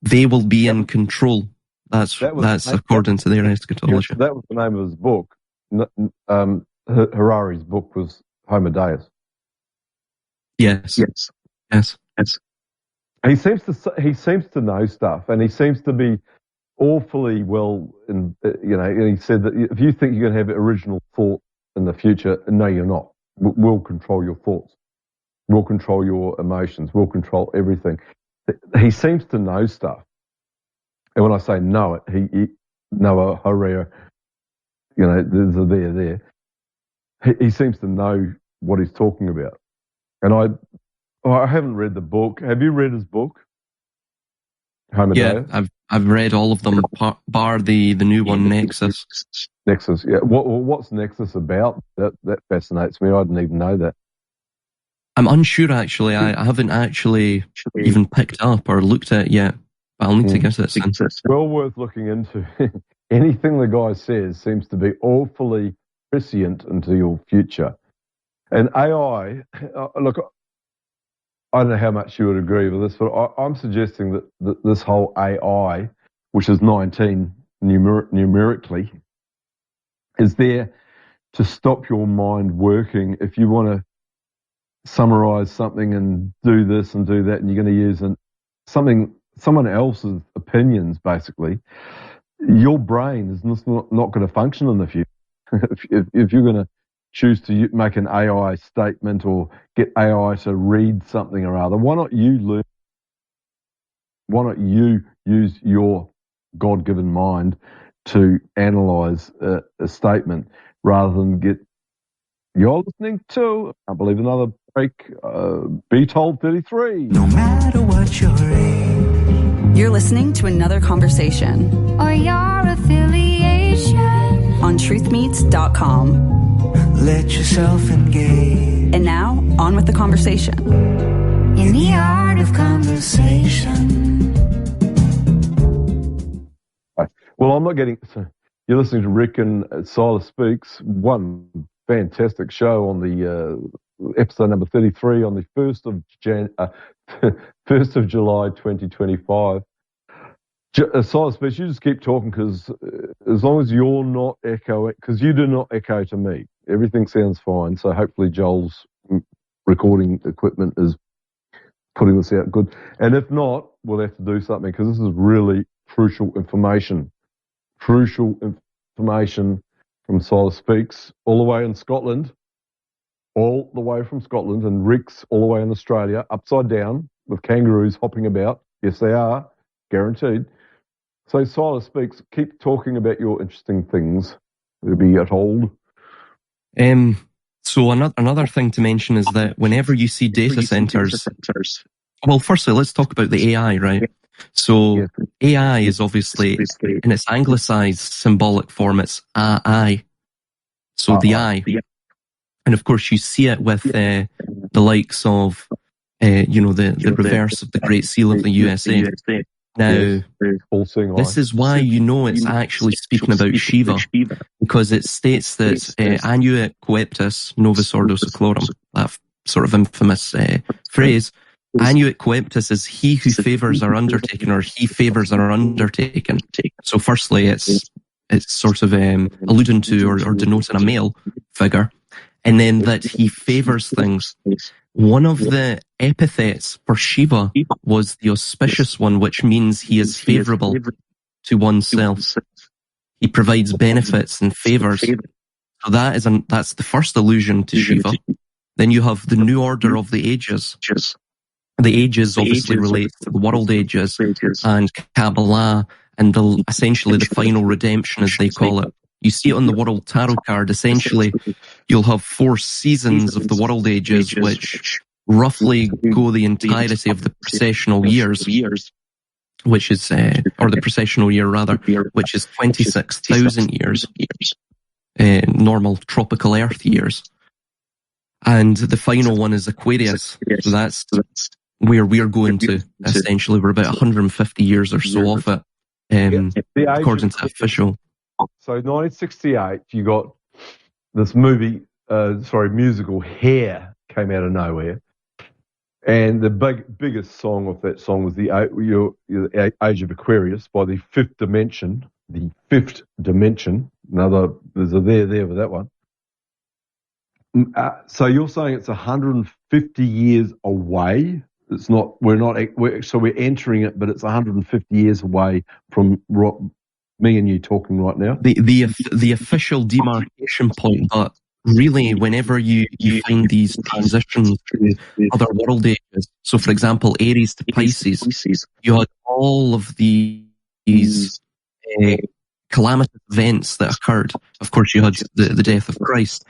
They will be in control. That's according to their eschatology. Yes, that was the name of his book. Harari's book was Homo Deus. Yes. He seems to know stuff, and he seems to be awfully well. And he said that if you think you're going to have original thought in the future, no, you're not. We'll control your thoughts. We'll control your emotions. We'll control everything. He seems to know stuff. And when I say know it, he Noah Harari, there's a there. He seems to know what he's talking about. And I haven't read the book. Have you read his book? Homo Deus? I've read all of them, bar the new one, Nexus. Nexus, yeah. What's Nexus about? That fascinates me. I didn't even know that. I'm unsure, actually. I haven't actually even picked up or looked at it yet, but I'll need to get it. Well worth looking into. Anything the guy says seems to be awfully prescient into your future. And AI, look, I don't know how much you would agree with this, but I'm suggesting that this whole AI, which is 19 numerically, is there to stop your mind working. If you want to summarize something and do this and do that, and you're going to use someone else's opinions, basically, your brain is not going to function in the future. if you're going to choose to make an AI statement or get AI to read something or other, why not you learn? Why not you use your God-given mind to analyze a statement rather than get? You're listening to, I believe, another break, BTR033. No matter what your age, You're listening to another conversation or your affiliation, on truthmeets.com. let yourself engage And now, on with the conversation. in the art of conversation. Well, I'm not getting. So you're listening to Rick and Silas Speaks. One fantastic show on the episode number 33 on the 1st of July 2025. Silas, but you just keep talking because as long as you're not echoing, because you do not echo to me, everything sounds fine. So hopefully Joel's recording equipment is putting this out good. And if not, we'll have to do something because this is really crucial information. Crucial information from Silas Speaks, all the way in Scotland, all the way from Scotland, and Rick's all the way in Australia, upside down with kangaroos hopping about. Yes, they are, guaranteed. So Silas Speaks, keep talking about your interesting things. It'll be told. So another thing to mention is that whenever you see data centers, well, firstly, let's talk about the AI, right? So AI is obviously, in its anglicized symbolic form, it's I. So the I. And of course, you see it with the likes of, the reverse of the Great Seal of the USA. Now, this is why you know it's actually speaking about Shiva, because it states that Annuit Coeptis Novus Ordo Seclorum, that sort of infamous phrase, Annuit Coeptis is he who favours our undertaking, or he favours our undertaking. So firstly, it's sort of alluding to or denoting a male figure, and then that he favours things. One of the epithets for Shiva was the auspicious one, which means he is favourable to oneself. He provides benefits and favours. So that's the first allusion to Shiva. Then you have the new order of the ages. The ages obviously relate to the world ages and Kabbalah and essentially the final redemption, as they call it. You see it on the World Tarot card. Essentially, you'll have 4 seasons of the world ages, which roughly go the entirety of the precessional years, which is, or the precessional year rather, which is 26,000 years, normal tropical Earth years. And the final one is Aquarius. So that's where we're going to, essentially. We're about 150 years or so off it, according to official. So 1968, you got this musical Hair came out of nowhere. And the biggest song of that song was the Age of Aquarius by the Fifth Dimension. The Fifth Dimension. There's a there with that one. So you're saying it's 150 years away? It's not. We're entering it, but it's 150 years away from me and you talking right now. The official demarcation point, but really, whenever you find these transitions to other world ages, so for example, Aries to Pisces, you had all of these calamitous events that occurred. Of course, you had the death of Christ.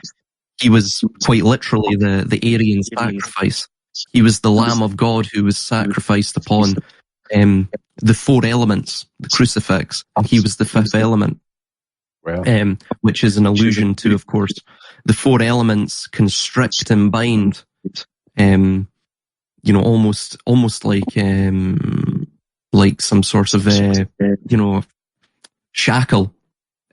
He was quite literally the Aryan sacrifice. He was the Lamb of God who was sacrificed upon the 4 elements, the crucifix, and he was the 5th element. Wow. Which is an allusion to, of course, the 4 elements constrict and bind, almost like some sort of, shackle.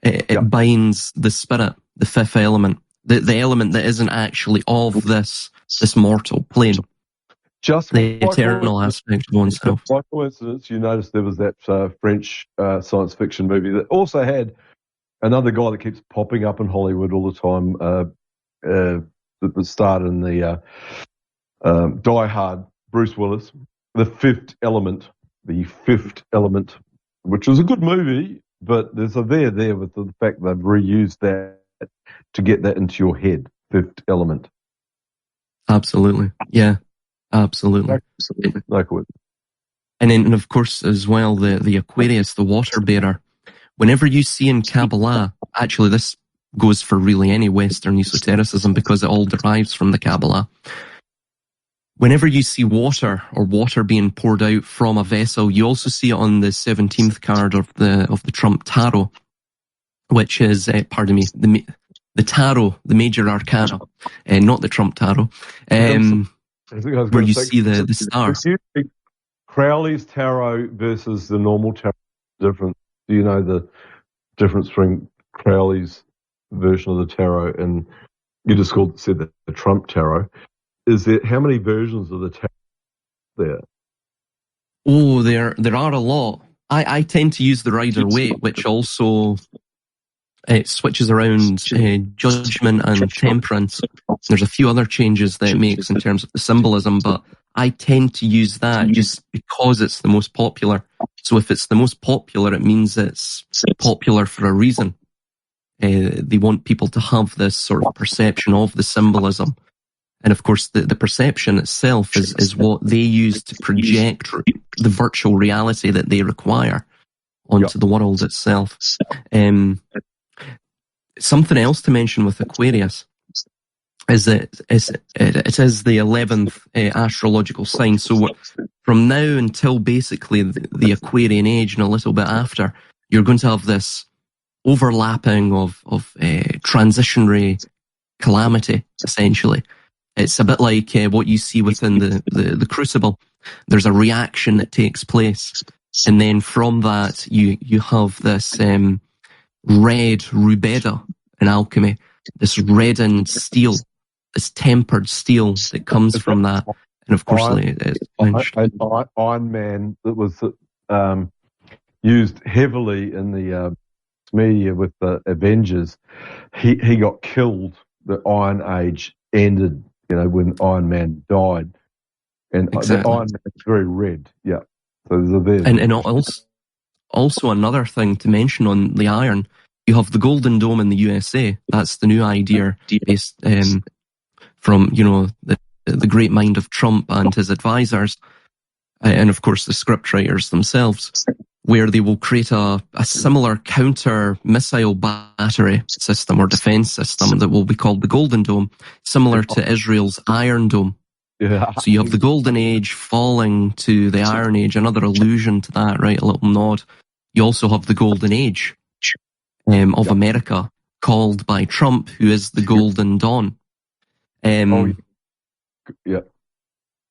It binds the spirit, the 5th element, the element that isn't actually of this mortal plane. Just the eternal aspect of oneself. By coincidence, you noticed there was that French science fiction movie that also had another guy that keeps popping up in Hollywood all the time, that was starred in the Die Hard, Bruce Willis, The Fifth Element, which was a good movie, but there's a there with the fact they've reused that to get that into your head, Fifth Element. Absolutely. Yeah, absolutely. No coincidence. And then, of course, as well, the Aquarius, the water bearer. Whenever you see in Kabbalah, actually this goes for really any Western esotericism because it all derives from the Kabbalah. Whenever you see water or water being poured out from a vessel, you also see it on the 17th card of the Trump Tarot, which is, the Tarot, the Major Arcana, not the Trump Tarot, where you see the star. Crowley's Tarot versus the normal Tarot difference. Do you know the difference between Crowley's version of the Tarot and you just said the Trump Tarot? Is there how many versions of the Tarot there? Oh, there are a lot. I tend to use the rider Waite, which also switches around judgment and temperance. There's a few other changes that it makes in terms of the symbolism, but I tend to use that just because it's the most popular. So if it's the most popular, it means it's popular for a reason. They want people to have this sort of perception of the symbolism. And of course, the perception itself is what they use to project the virtual reality that they require onto the world itself. Something else to mention with Aquarius is that it is the 11th astrological sign. So from now until basically the Aquarian age and a little bit after, you're going to have this overlapping of transitionary calamity, essentially. It's a bit like what you see within the Crucible. There's a reaction that takes place. And then from that, you have this red rubeda in alchemy, this reddened steel, this tempered steel that comes from that. And of course, Iron Man that was used heavily in the media with the Avengers. He got killed. The Iron Age ended, when Iron Man died. And the Iron Man is very red. Yeah. So there's and also another thing to mention on the iron, you have the Golden Dome in the USA. That's the new idea based from, the great mind of Trump and his advisors, and of course the scriptwriters themselves, where they will create a similar counter missile battery system or defense system that will be called the Golden Dome, similar to Israel's Iron Dome. Yeah. So you have the Golden Age falling to the Iron Age, another allusion to that, right? A little nod. You also have the Golden Age of America, called by Trump, who is the Golden Dawn. Yeah.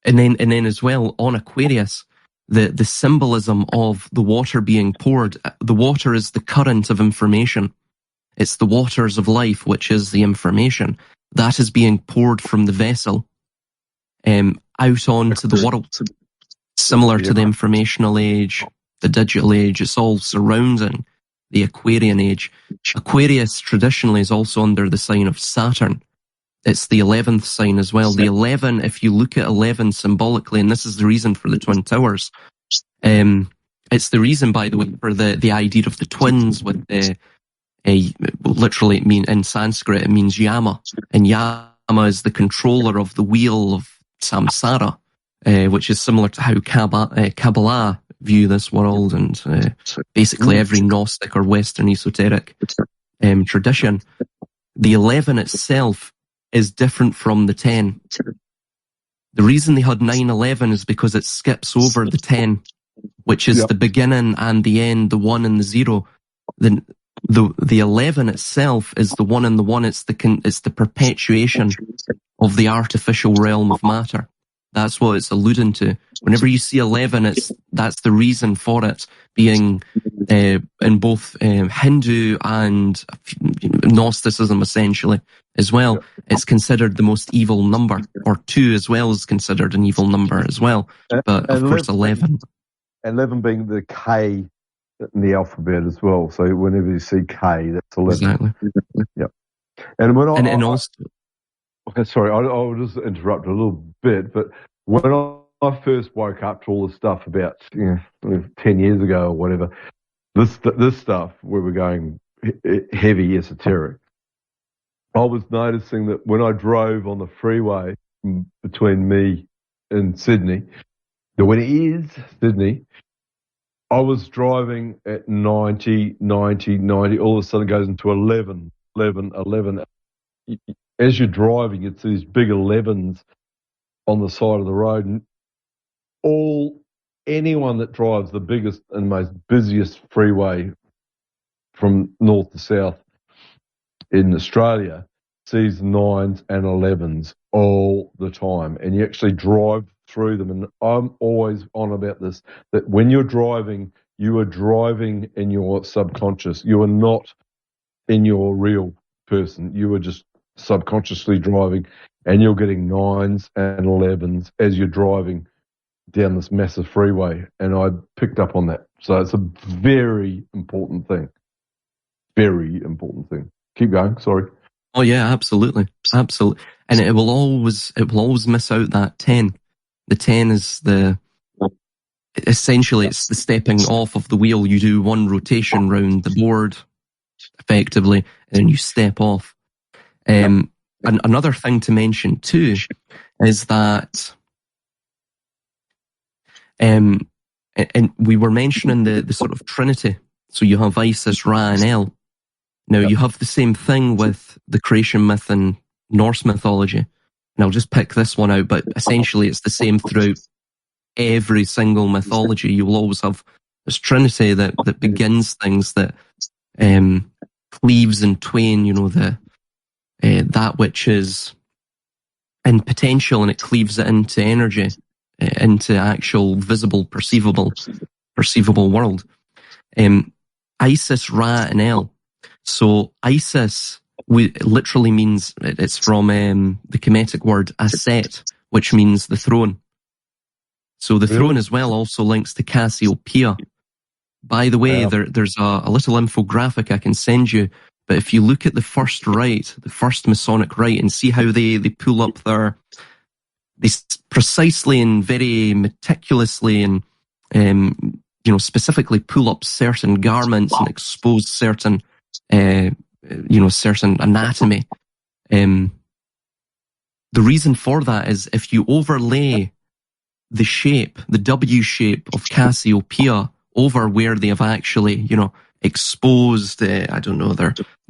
And then as well on Aquarius, the symbolism of the water being poured. The water is the current of information. It's the waters of life, which is the information that is being poured from the vessel out onto the world. Similar to the informational age, the digital age, it's all surrounding the Aquarian age. Aquarius traditionally is also under the sign of Saturn. It's the 11th sign as well. The 11, if you look at 11 symbolically, and this is the reason for the Twin Towers, it's the reason, by the way, for the idea of the twins with literally in Sanskrit, it means Yama. And Yama is the controller of the wheel of samsara, which is similar to how Kabbalah view this world and basically every Gnostic or Western esoteric tradition. The 11 itself is different from the 10. The reason they had 9/11 is because it skips over the 10, which is the beginning and the end, the 1 and the 0. Then the 11 itself is the 1 and the 1. It's the perpetuation of the artificial realm of matter. That's what it's alluding to. Whenever you see 11, that's the reason for it being in both Hindu and Gnosticism, essentially, as well. It's considered the most evil number, or 2 as well is considered an evil number as well. But of course, 11. 11 being the K in the alphabet as well. So whenever you see K, that's 11. Exactly. Yep. And when also. Okay, sorry, I'll just interrupt a little bit, but when I first woke up to all this stuff about 10 years ago or whatever, this stuff where we're going heavy esoteric, I was noticing that when I drove on the freeway between me and Sydney, when it is Sydney, I was driving at 90, all of a sudden it goes into 11. As you're driving, it's these big 11s on the side of the road, and anyone that drives the biggest and most busiest freeway from north to south in Australia sees 9s and 11s all the time, and you actually drive through them. And I'm always on about this, that when you're driving, you are driving in your subconscious. You are not in your real person. You are just subconsciously driving, and you're getting 9s and 11s as you're driving down this massive freeway, and I picked up on that. So it's a very important thing. Very important thing. Keep going. Sorry. Oh yeah, absolutely. And it will always miss out that 10. The 10 is essentially it's the stepping off of the wheel. You do one rotation round the board effectively, and then you step off. And another thing to mention too is that and we were mentioning the sort of Trinity. So you have Isis, Ra, and El. Now you have the same thing with the creation myth and Norse mythology. And I'll just pick this one out, but essentially it's the same throughout every single mythology. You will always have this Trinity that begins things, that cleaves in twain, that which is in potential, and it cleaves it into energy, into actual visible, perceivable world. Isis, Ra, and El. So Isis literally means, it's from the Kemetic word Aset, which means the throne. So the throne as well also links to Cassiopeia. By the way, there's a little infographic I can send you, but if you look at the first rite, the first Masonic rite, and see how they pull up they precisely and very meticulously and specifically pull up certain garments and expose certain certain anatomy. The reason for that is if you overlay the shape, the W shape of Cassiopeia over where they have actually, exposed, their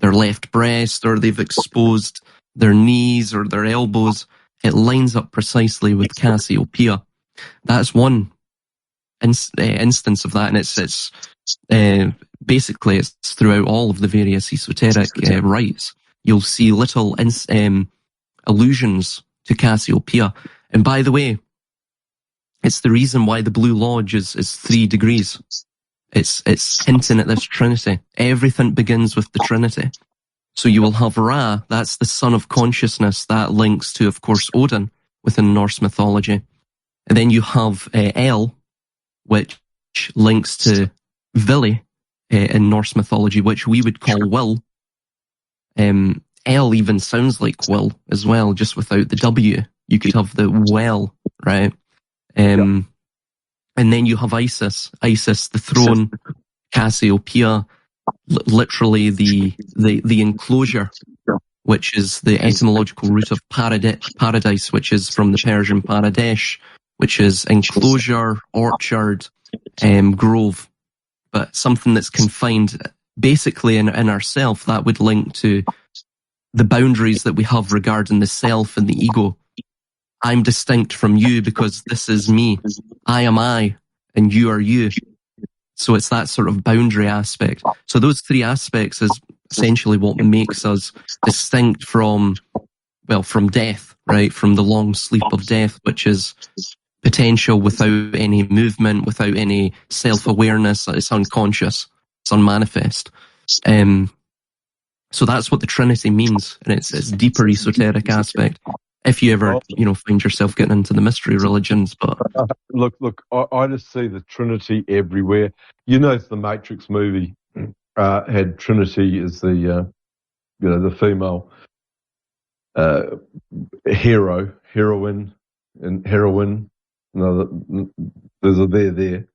left breast, or they've exposed their knees or their elbows, it lines up precisely with Cassiopeia. That's one instance of that, and it's basically it's throughout all of the various esoteric rites. You'll see little allusions to Cassiopeia. And by the way, it's the reason why the Blue Lodge is 3 degrees. It's hinting at this Trinity. Everything begins with the Trinity. So you will have Ra, that's the son of consciousness, that links to, of course, Odin within Norse mythology. And then you have El, which links to Vili in Norse mythology, which we would call will. El even sounds like will as well, just without the W. You could have the well, right? And then you have Isis, the throne, Cassiopeia, literally the enclosure, which is the etymological root of paradise, which is from the Persian paradesh, which is enclosure, orchard, grove, but something that's confined basically in ourself. That would link to the boundaries that we have regarding the self and the ego. I'm distinct from you because this is me. I am I, and you are you. So it's that sort of boundary aspect. So those 3 aspects is essentially what makes us distinct from death, right? From the long sleep of death, which is potential without any movement, without any self-awareness. It's unconscious. It's unmanifest. So that's what the Trinity means, and it's deeper esoteric aspect. If you ever, find yourself getting into the mystery religions, but look, I just see the Trinity everywhere. It's the Matrix movie had Trinity as the, the female heroine, and heroine. No, there's a there,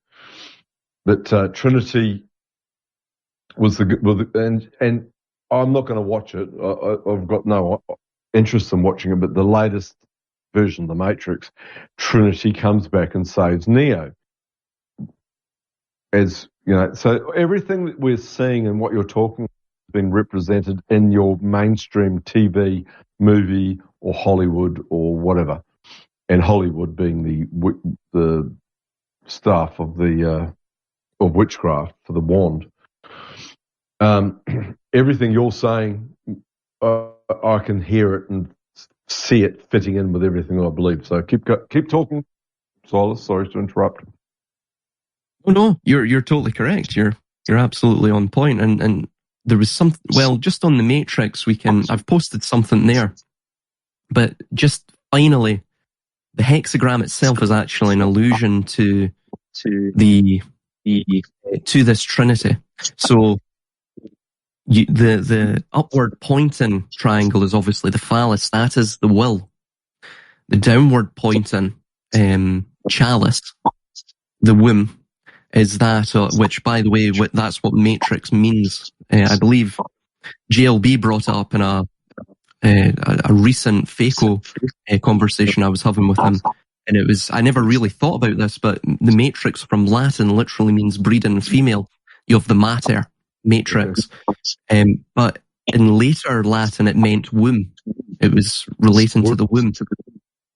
but Trinity was and I'm not going to watch it. I've got no interest in watching it, but the latest version of the Matrix, Trinity comes back and saves Neo. So everything that we're seeing and what you're talking about is being represented in your mainstream TV, movie, or Hollywood or whatever. And Hollywood being the staff of of witchcraft for the wand. Everything you're saying, I can hear it and see it fitting in with everything I believe. So keep talking, Silas. Sorry to interrupt. Oh no, you're totally correct. You're absolutely on point. And there was just on the Matrix, I've posted something there, but just finally, the hexagram itself is actually an allusion to this trinity. So the upward pointing triangle is obviously the phallus. That is the will. The downward pointing chalice, the womb, is that, which, by the way, that's what matrix means. I believe JLB brought it up in a recent FACO conversation I was having with him. And it was, I never really thought about this, but the matrix from Latin literally means breeding female. You have the mater, matrix. But in later Latin, it meant womb. It was relating to the womb.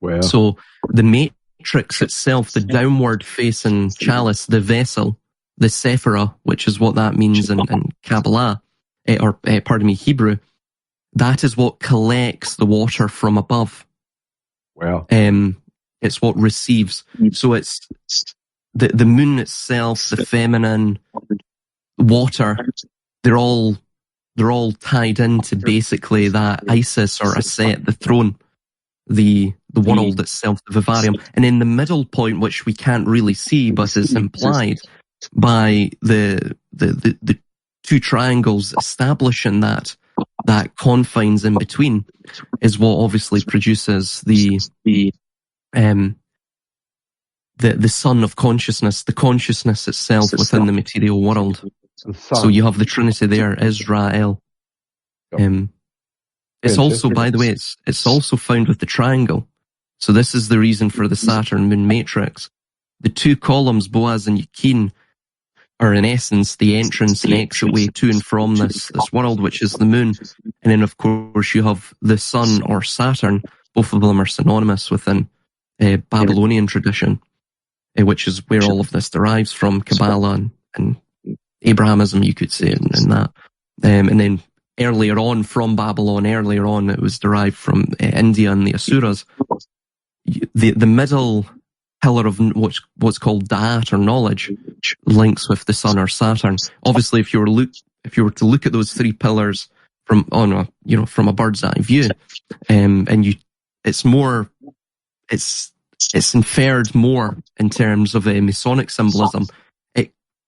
Wow. So the matrix itself, the downward facing chalice, the vessel, the sephira, which is what that means in Kabbalah, Hebrew, that is what collects the water from above. Wow. It's what receives. So it's the moon itself, the feminine, water, they're all tied into basically that Isis or Aset, the throne, the world itself, the vivarium. And in the middle point, which we can't really see, but is implied by the two triangles establishing that confines in between, is what obviously produces the sun of consciousness, the consciousness itself within the material world. So you have the Trinity there, Israel. It's also, by the way, it's also found with the triangle. So this is the reason for the Saturn moon matrix. The two columns, Boaz and Yakin, are in essence the entrance and exit way to and from this world, which is the moon. And then, of course, you have the sun or Saturn. Both of them are synonymous within Babylonian tradition, which is where all of this derives from, Kabbalah and Abrahamism, you could say, and that. And then earlier on, from Babylon, it was derived from India and the Asuras. The middle pillar of what's called Da'at or knowledge links with the sun or Saturn. Obviously, if you were to look at those three pillars from a bird's eye view, it's inferred more in terms of a Masonic symbolism.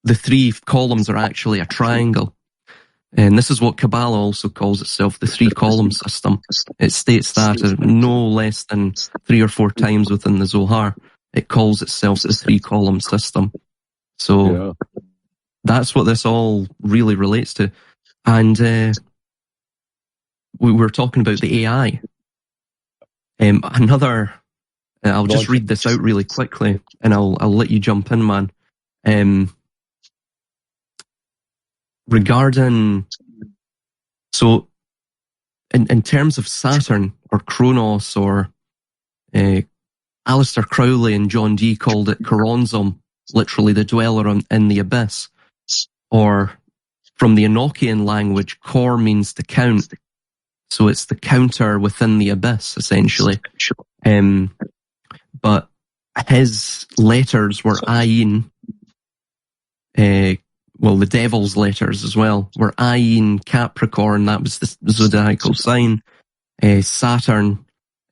The three columns are actually a triangle. And this is what Kabbalah also calls itself, the three-column system. It states that no less than 3 or 4 times within the Zohar. It calls itself the three-column system. So that's what this all really relates to. And we were talking about the AI. I'll just read this out really quickly, and I'll let you jump in, man. Regarding, so in terms of Saturn or Kronos, or Aleister Crowley and John Dee called it Koronzom, literally the dweller in the abyss, or from the Enochian language, Kor means to count, so it's the counter within the abyss, essentially. But his letters were Ayin, the devil's letters as well were Ayin, Capricorn, that was the zodiacal sign. Saturn,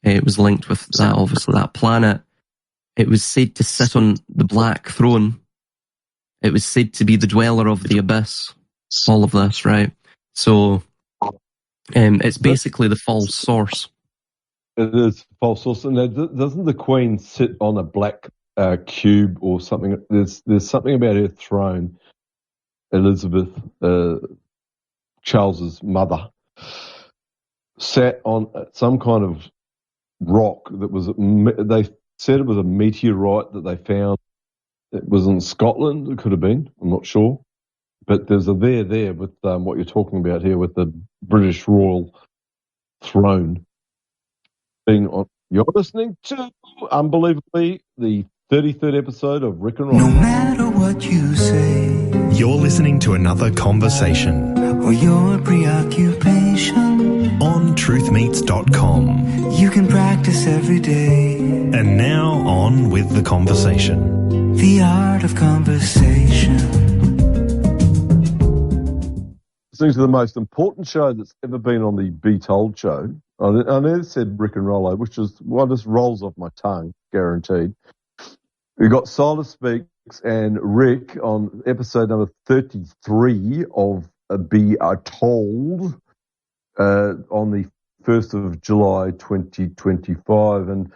it was linked with that, obviously, that planet. It was said to sit on the black throne. It was said to be the dweller of the abyss. All of this, right? So, it's basically the false source. It is false source. And doesn't the Queen sit on a black cube or something? There's something about her throne. Elizabeth, Charles's mother, sat on some kind of rock that was, they said it was a meteorite that they found. It was in Scotland, it could have been, I'm not sure. But there's a there with what you're talking about here with the British royal throne being on. You're listening to, unbelievably, the 33rd episode of Rick and Roll. No matter what you say, you're listening to another conversation or your preoccupation on truthmeets.com. You can practice every day. And now on with the conversation. The art of conversation. Listening to the most important show that's ever been on the Be Told show. I never said Rick and Rollo, which is what just rolls off my tongue, guaranteed. We got Silas Speaks and Rick on episode number 33 of Be Told on the 1st of July 2025. And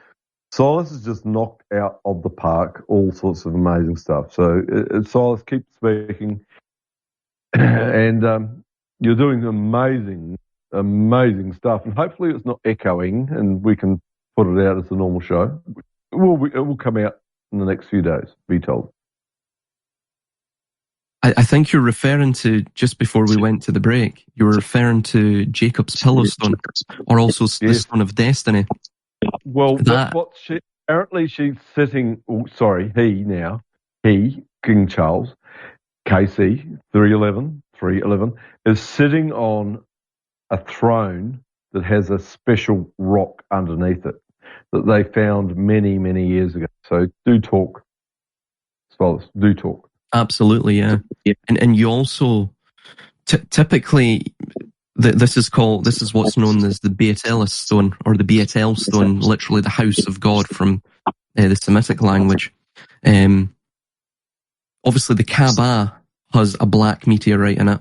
Silas has just knocked out of the park all sorts of amazing stuff. So Silas, keep speaking. And you're doing amazing stuff. And hopefully it's not echoing and we can put it out as a normal show. It will come out in the next few days, be told. I think you're referring to, just before we went to the break, you were referring to Jacob's Pillowstone, or also the Stone of Destiny. Well, that's what apparently she's sitting, he, King Charles, KC 311, is sitting on a throne that has a special rock underneath it that they found many, many years ago. So do talk, Spoilers, do talk. Absolutely, yeah. And you also, typically, this is what's known as the Beatelis stone, or the Beatel stone, literally the house of God from the Semitic language. Obviously, the Kaaba has a black meteorite in it.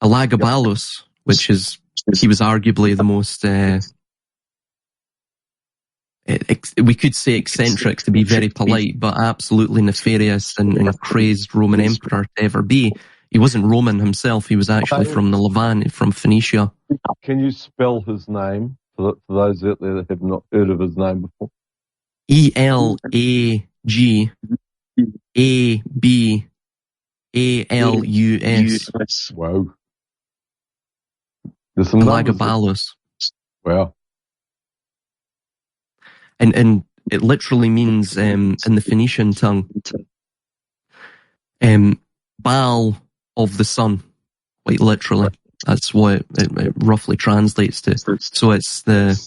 Elagabalus, he was arguably the most, we could say eccentric to be very polite, but absolutely nefarious and a crazed Roman emperor to ever be. He wasn't Roman himself. He was actually from the Levant, from Phoenicia. Can you spell his name for those out there that have not heard of his name before? Elagabalus. Wow. Elagabalus. Wow. And it literally means, in the Phoenician tongue, Baal of the sun, quite literally. That's what it roughly translates to. So it's the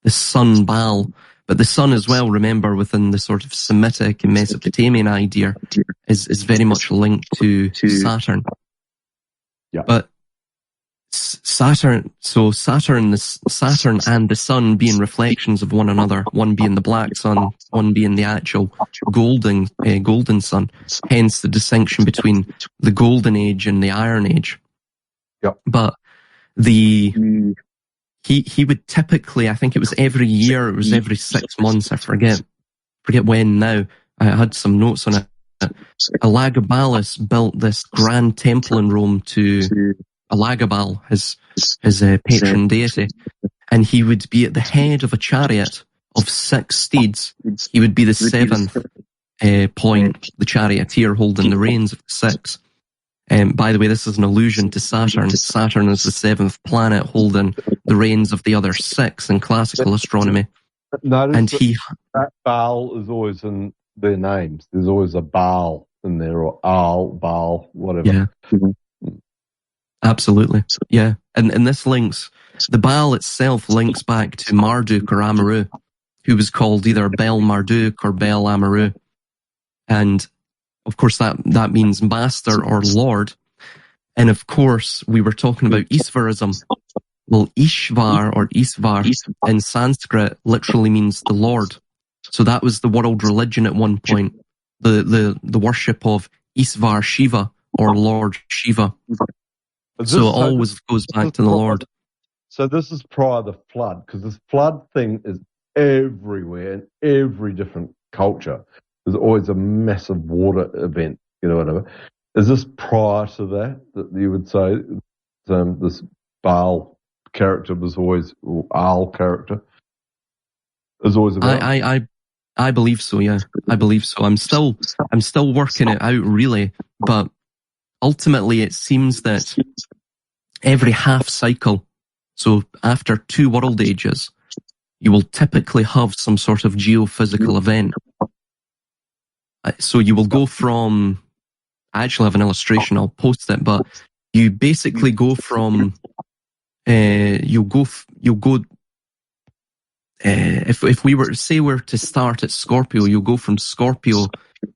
sun Baal. But the sun as well, remember, within the sort of Semitic and Mesopotamian idea, is very much linked to Saturn. Yeah. But Saturn and the sun being reflections of one another, one being the black sun, one being the actual golden sun, hence the distinction between the golden age and the iron age. Yep. But he would typically, I think it was every year, it was every 6 months, I forget when now, I had some notes on it. Elagabalus built this grand temple in Rome to Elagabal, his patron deity, and he would be at the head of a chariot of 6 steeds. He would be the 7th point, the charioteer holding the reins of the 6. By the way, this is an allusion to Saturn. Saturn is the 7th planet holding the reins of the other 6 in classical astronomy. Notice that Baal is always in their names. There's always a Baal in there, or Baal, whatever. Yeah. Absolutely. Yeah. And this links, the Baal itself links back to Marduk or Amaru, who was called either Bel Marduk or Bel Amaru. And of course that means master or lord. And of course we were talking about Isvarism. Well, Ishvar or Isvar in Sanskrit literally means the Lord. So that was the world religion at one point. The worship of Isvar Shiva or Lord Shiva. So it always goes back to the Lord. So this is prior to the flood, because this flood thing is everywhere in every different culture. There's always a massive water event, whatever. Is this prior to that you would say this Baal character was always, or Al character is always about? I believe so, yeah. I believe so. I'm still working it out, really, but ultimately it seems that every half cycle, so after 2 world ages, you will typically have some sort of geophysical event. So you will go from, I actually have an illustration, I'll post it, but you basically go from, you'll go, if we were to say we're to start at Scorpio, you'll go from Scorpio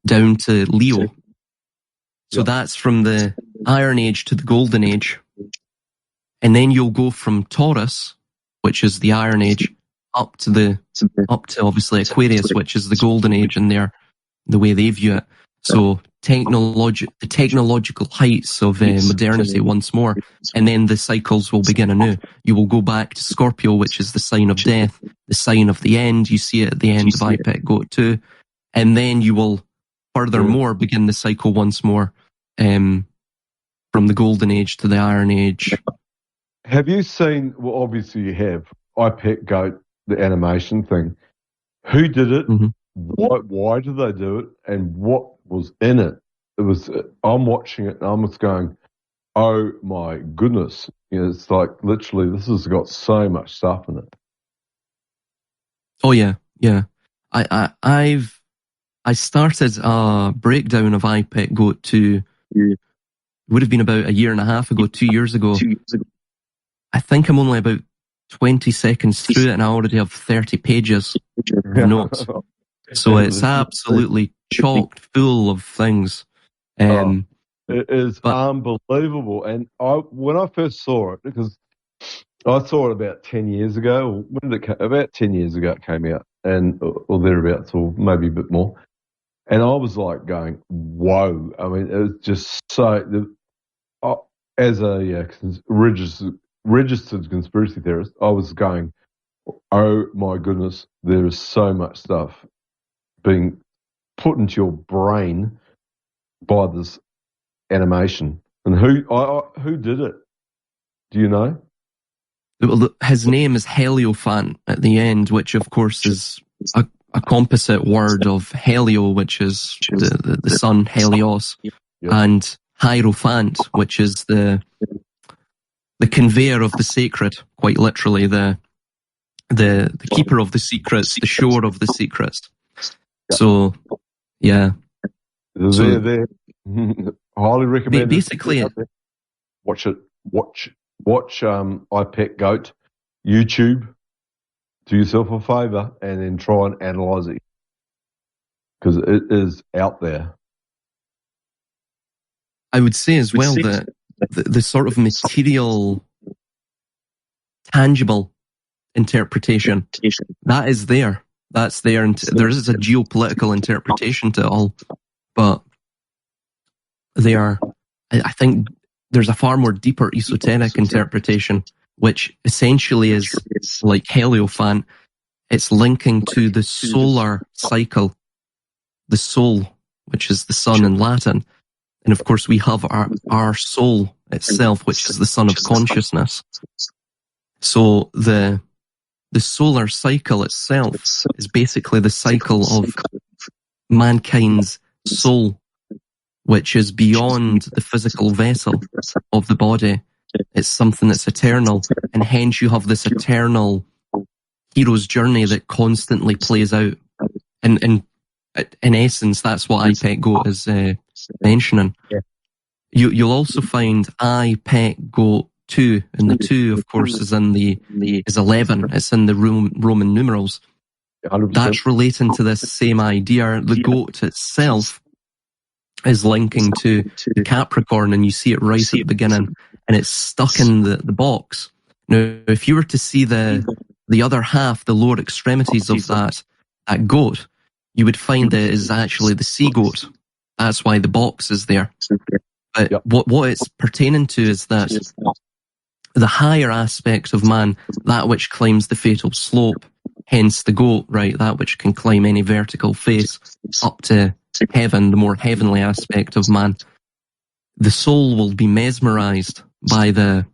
down to Leo. So that's from the Iron Age to the Golden Age. And then you'll go from Taurus, which is the Iron Age, up to obviously Aquarius, which is the Golden Age, and the way they view it. So the technological heights of modernity once more, and then the cycles will begin anew. You will go back to Scorpio, which is the sign of death, the sign of the end. You see it at the end of IPEC Goat 2, and then you will furthermore begin the cycle once more, from the Golden Age to the Iron Age. Have you seen? Well, obviously you have. IPEC Goat, the animation thing. Who did it? Mm-hmm. Why did they do it? And what was in it? It was. I'm watching it and I'm just going, oh my goodness! You know, it's like literally this has got so much stuff in it. Oh yeah. I started a breakdown of IPEC Goat 2. Would have been about a year and a half ago, 2 years ago. I think I'm only about 20 seconds through it and I already have 30 pages of notes. So it's absolutely chocked full of things. It is unbelievable. And when I first saw it, because I saw it about 10 years ago, when did it come? About 10 years ago it came out, or thereabouts, or maybe a bit more. And I was like going, whoa. I mean, it was just so, as a registered conspiracy theorist, I was going, oh my goodness, there is so much stuff being put into your brain by this animation. And who did it? Do you know? Well, his name is Heliofant at the end, which of course is a composite word of Helio, which is the sun, Helios, and Hierophant, which is the conveyor of the sacred, quite literally, the keeper of the secrets, the shower of the secrets. So, yeah. They're highly recommend. Basically, watch it. Watch IPEC Goat YouTube. Do yourself a favour and then try and analyse it, because it is out there. I would say as well that the sort of material, tangible interpretation, that is there. That's there. And there is a geopolitical interpretation to it all. But I think there's a far more deeper esoteric interpretation, which essentially is like Heliofant. It's linking to the solar cycle, the soul, which is the sun in Latin. And of course, we have our soul itself, which is the sun of consciousness. So the solar cycle itself is basically the cycle of mankind's soul, which is beyond the physical vessel of the body. It's something that's eternal, and hence you have this eternal hero's journey that constantly plays out. And in essence, that's what IPEC Goat is mentioning. Yeah. You'll also find IPEC Goat 2, and the 2, of course, is 11. It's in the Roman numerals. 100%. That's relating to this same idea. The goat itself is linking to the Capricorn, and you see it right at the beginning, and it's stuck in the box. Now, if you were to see the other half, the lower extremities of that goat, you would find that it is actually the sea goat. That's why the box is there. But what it's pertaining to is that the higher aspect of man, that which climbs the fatal slope, hence the goat, right? That which can climb any vertical face up to heaven, the more heavenly aspect of man. The soul will be mesmerized by the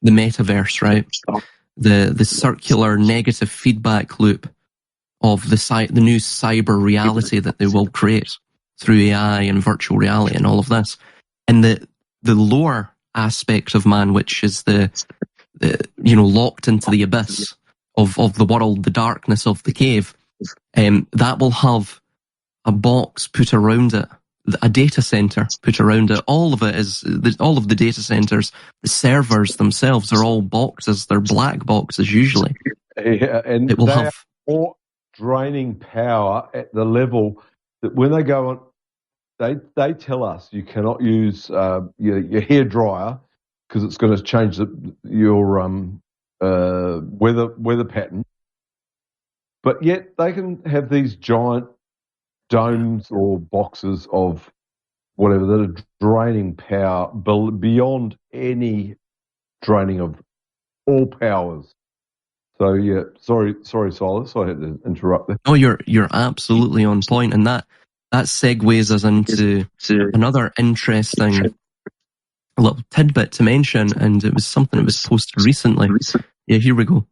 metaverse, right? The circular negative feedback loop of the new cyber reality that they will create through AI and virtual reality and all of this. And the lower aspect of man, which is the locked into the abyss of the world, the darkness of the cave, that will have a box put around it, a data center put around it. All of the data centers, the servers themselves are all boxes. They're black boxes usually. Yeah, and it will have more draining power at the level that when they go on, they tell us you cannot use your hair dryer because it's going to change your weather pattern, but yet they can have these giant domes or boxes of whatever that are draining power beyond any draining of all powers. So yeah, sorry, Silas, I had to interrupt there. No, you're absolutely on point, and that segues us into another interesting little tidbit to mention, and it was something that was posted recently. Yeah, here we go.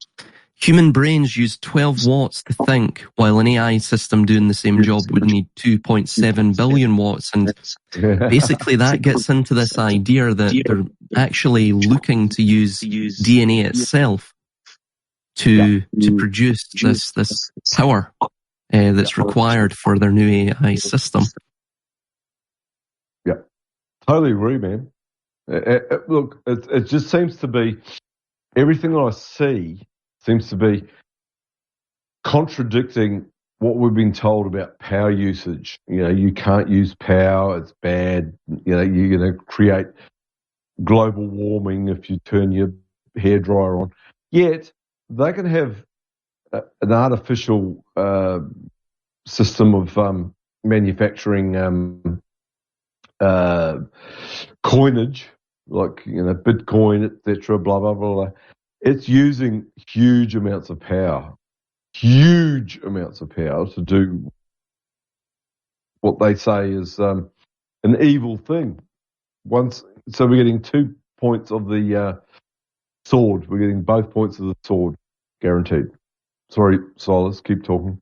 Human brains use 12 watts to think, while an AI system doing the same job would need 2.7 billion watts. And basically that gets into this idea that they're actually looking to use DNA itself to produce this power that's required for their new AI system. Yeah, totally agree, man. Look, it just seems to be, everything I see seems to be contradicting what we've been told about power usage. You know, you can't use power, it's bad. You know, you're going to create global warming if you turn your hairdryer on. Yet, they can have an artificial system of manufacturing coinage, like, you know, Bitcoin, etc., blah, blah, blah, blah. It's using huge amounts of power to do what they say is an evil thing. So we're getting 2 points of the sword. We're getting both points of the sword, guaranteed. Sorry, Silas, keep talking.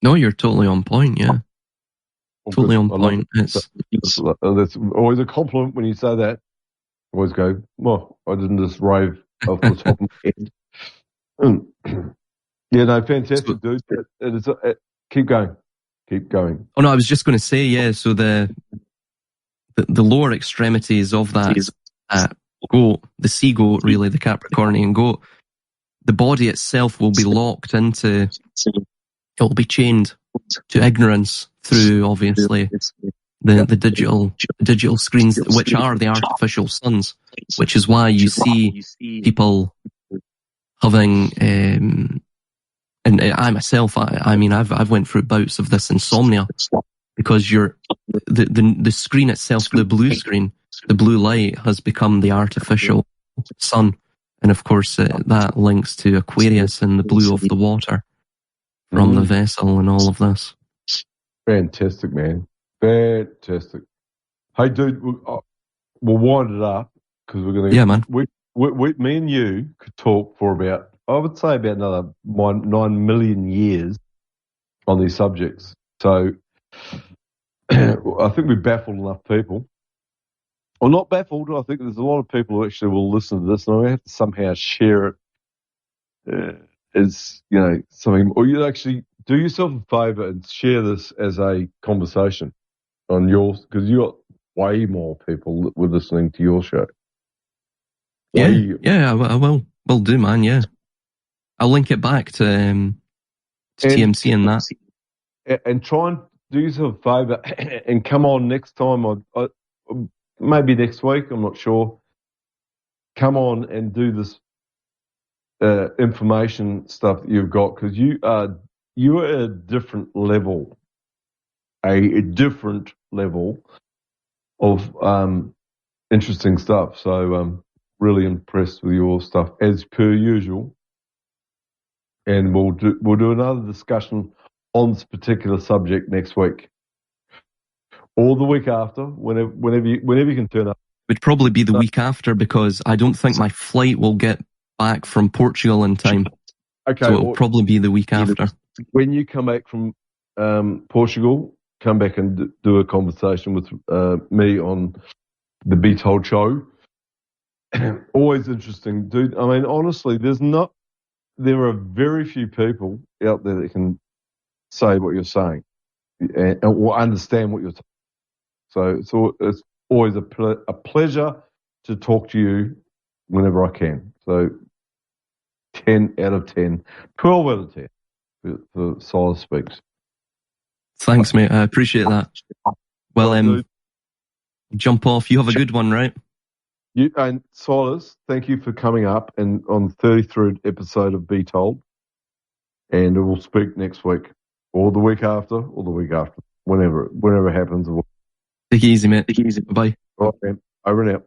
No, you're totally on point, yeah. Totally on point. That's always a compliment when you say that. I always go, well, I didn't just rave off the top of my head. Yeah, no, fantastic, dude. Keep going. Oh no, I was just going to say, yeah. So the lower extremities of that goat, the sea goat, really, the Capricornian goat, the body itself will be locked into. It will be chained to ignorance through, obviously, the digital screens, which are the artificial suns, which is why you see people having, and I myself, I mean, I've went through bouts of this insomnia because the screen itself, the blue screen, the blue light has become the artificial sun, and of course that links to Aquarius and the blue of the water from the vessel and all of this. Fantastic, man. Fantastic. Hey, dude, we'll wind it up because we're going to. Yeah, man. Me and you could talk for about, I would say, about another 9 million years on these subjects. So I think we've baffled enough people. Well, not baffled. I think there's a lot of people who actually will listen to this, and I have to somehow share it as, you know, something. Or you actually do yourself a favour and share this as a conversation on yours, because you got way more people that were listening to your show. Yeah, I will. Will do, man. Yeah, I'll link it back to TMC and that. And try and do yourself a favour and come on next time. Maybe next week. I'm not sure. Come on and do this information stuff that you've got, because you are at a different level, a different level of interesting stuff. So really impressed with your stuff as per usual, and we'll do another discussion on this particular subject next week or the week after, whenever you can turn up. It would probably be the week after, because I don't think my flight will get back from Portugal in time. Okay, so it'll probably be the week after. When you come back from Portugal, come back and do a conversation with me on the Be Told show. Always interesting, dude. I mean, honestly, there are very few people out there that can say what you're saying or understand what you're saying. So it's always a pleasure to talk to you whenever I can. So 10 out of 10, 12 out of 10 for Silas Speaks. Thanks, mate. I appreciate that. Well, jump off. You have a good one, right? You and Silas, thank you for coming up and on the 33rd episode of Be Told. And we'll speak next week, or the week after, whenever it happens. Take it easy, mate. Take it easy. Bye. Right, man. Over and out.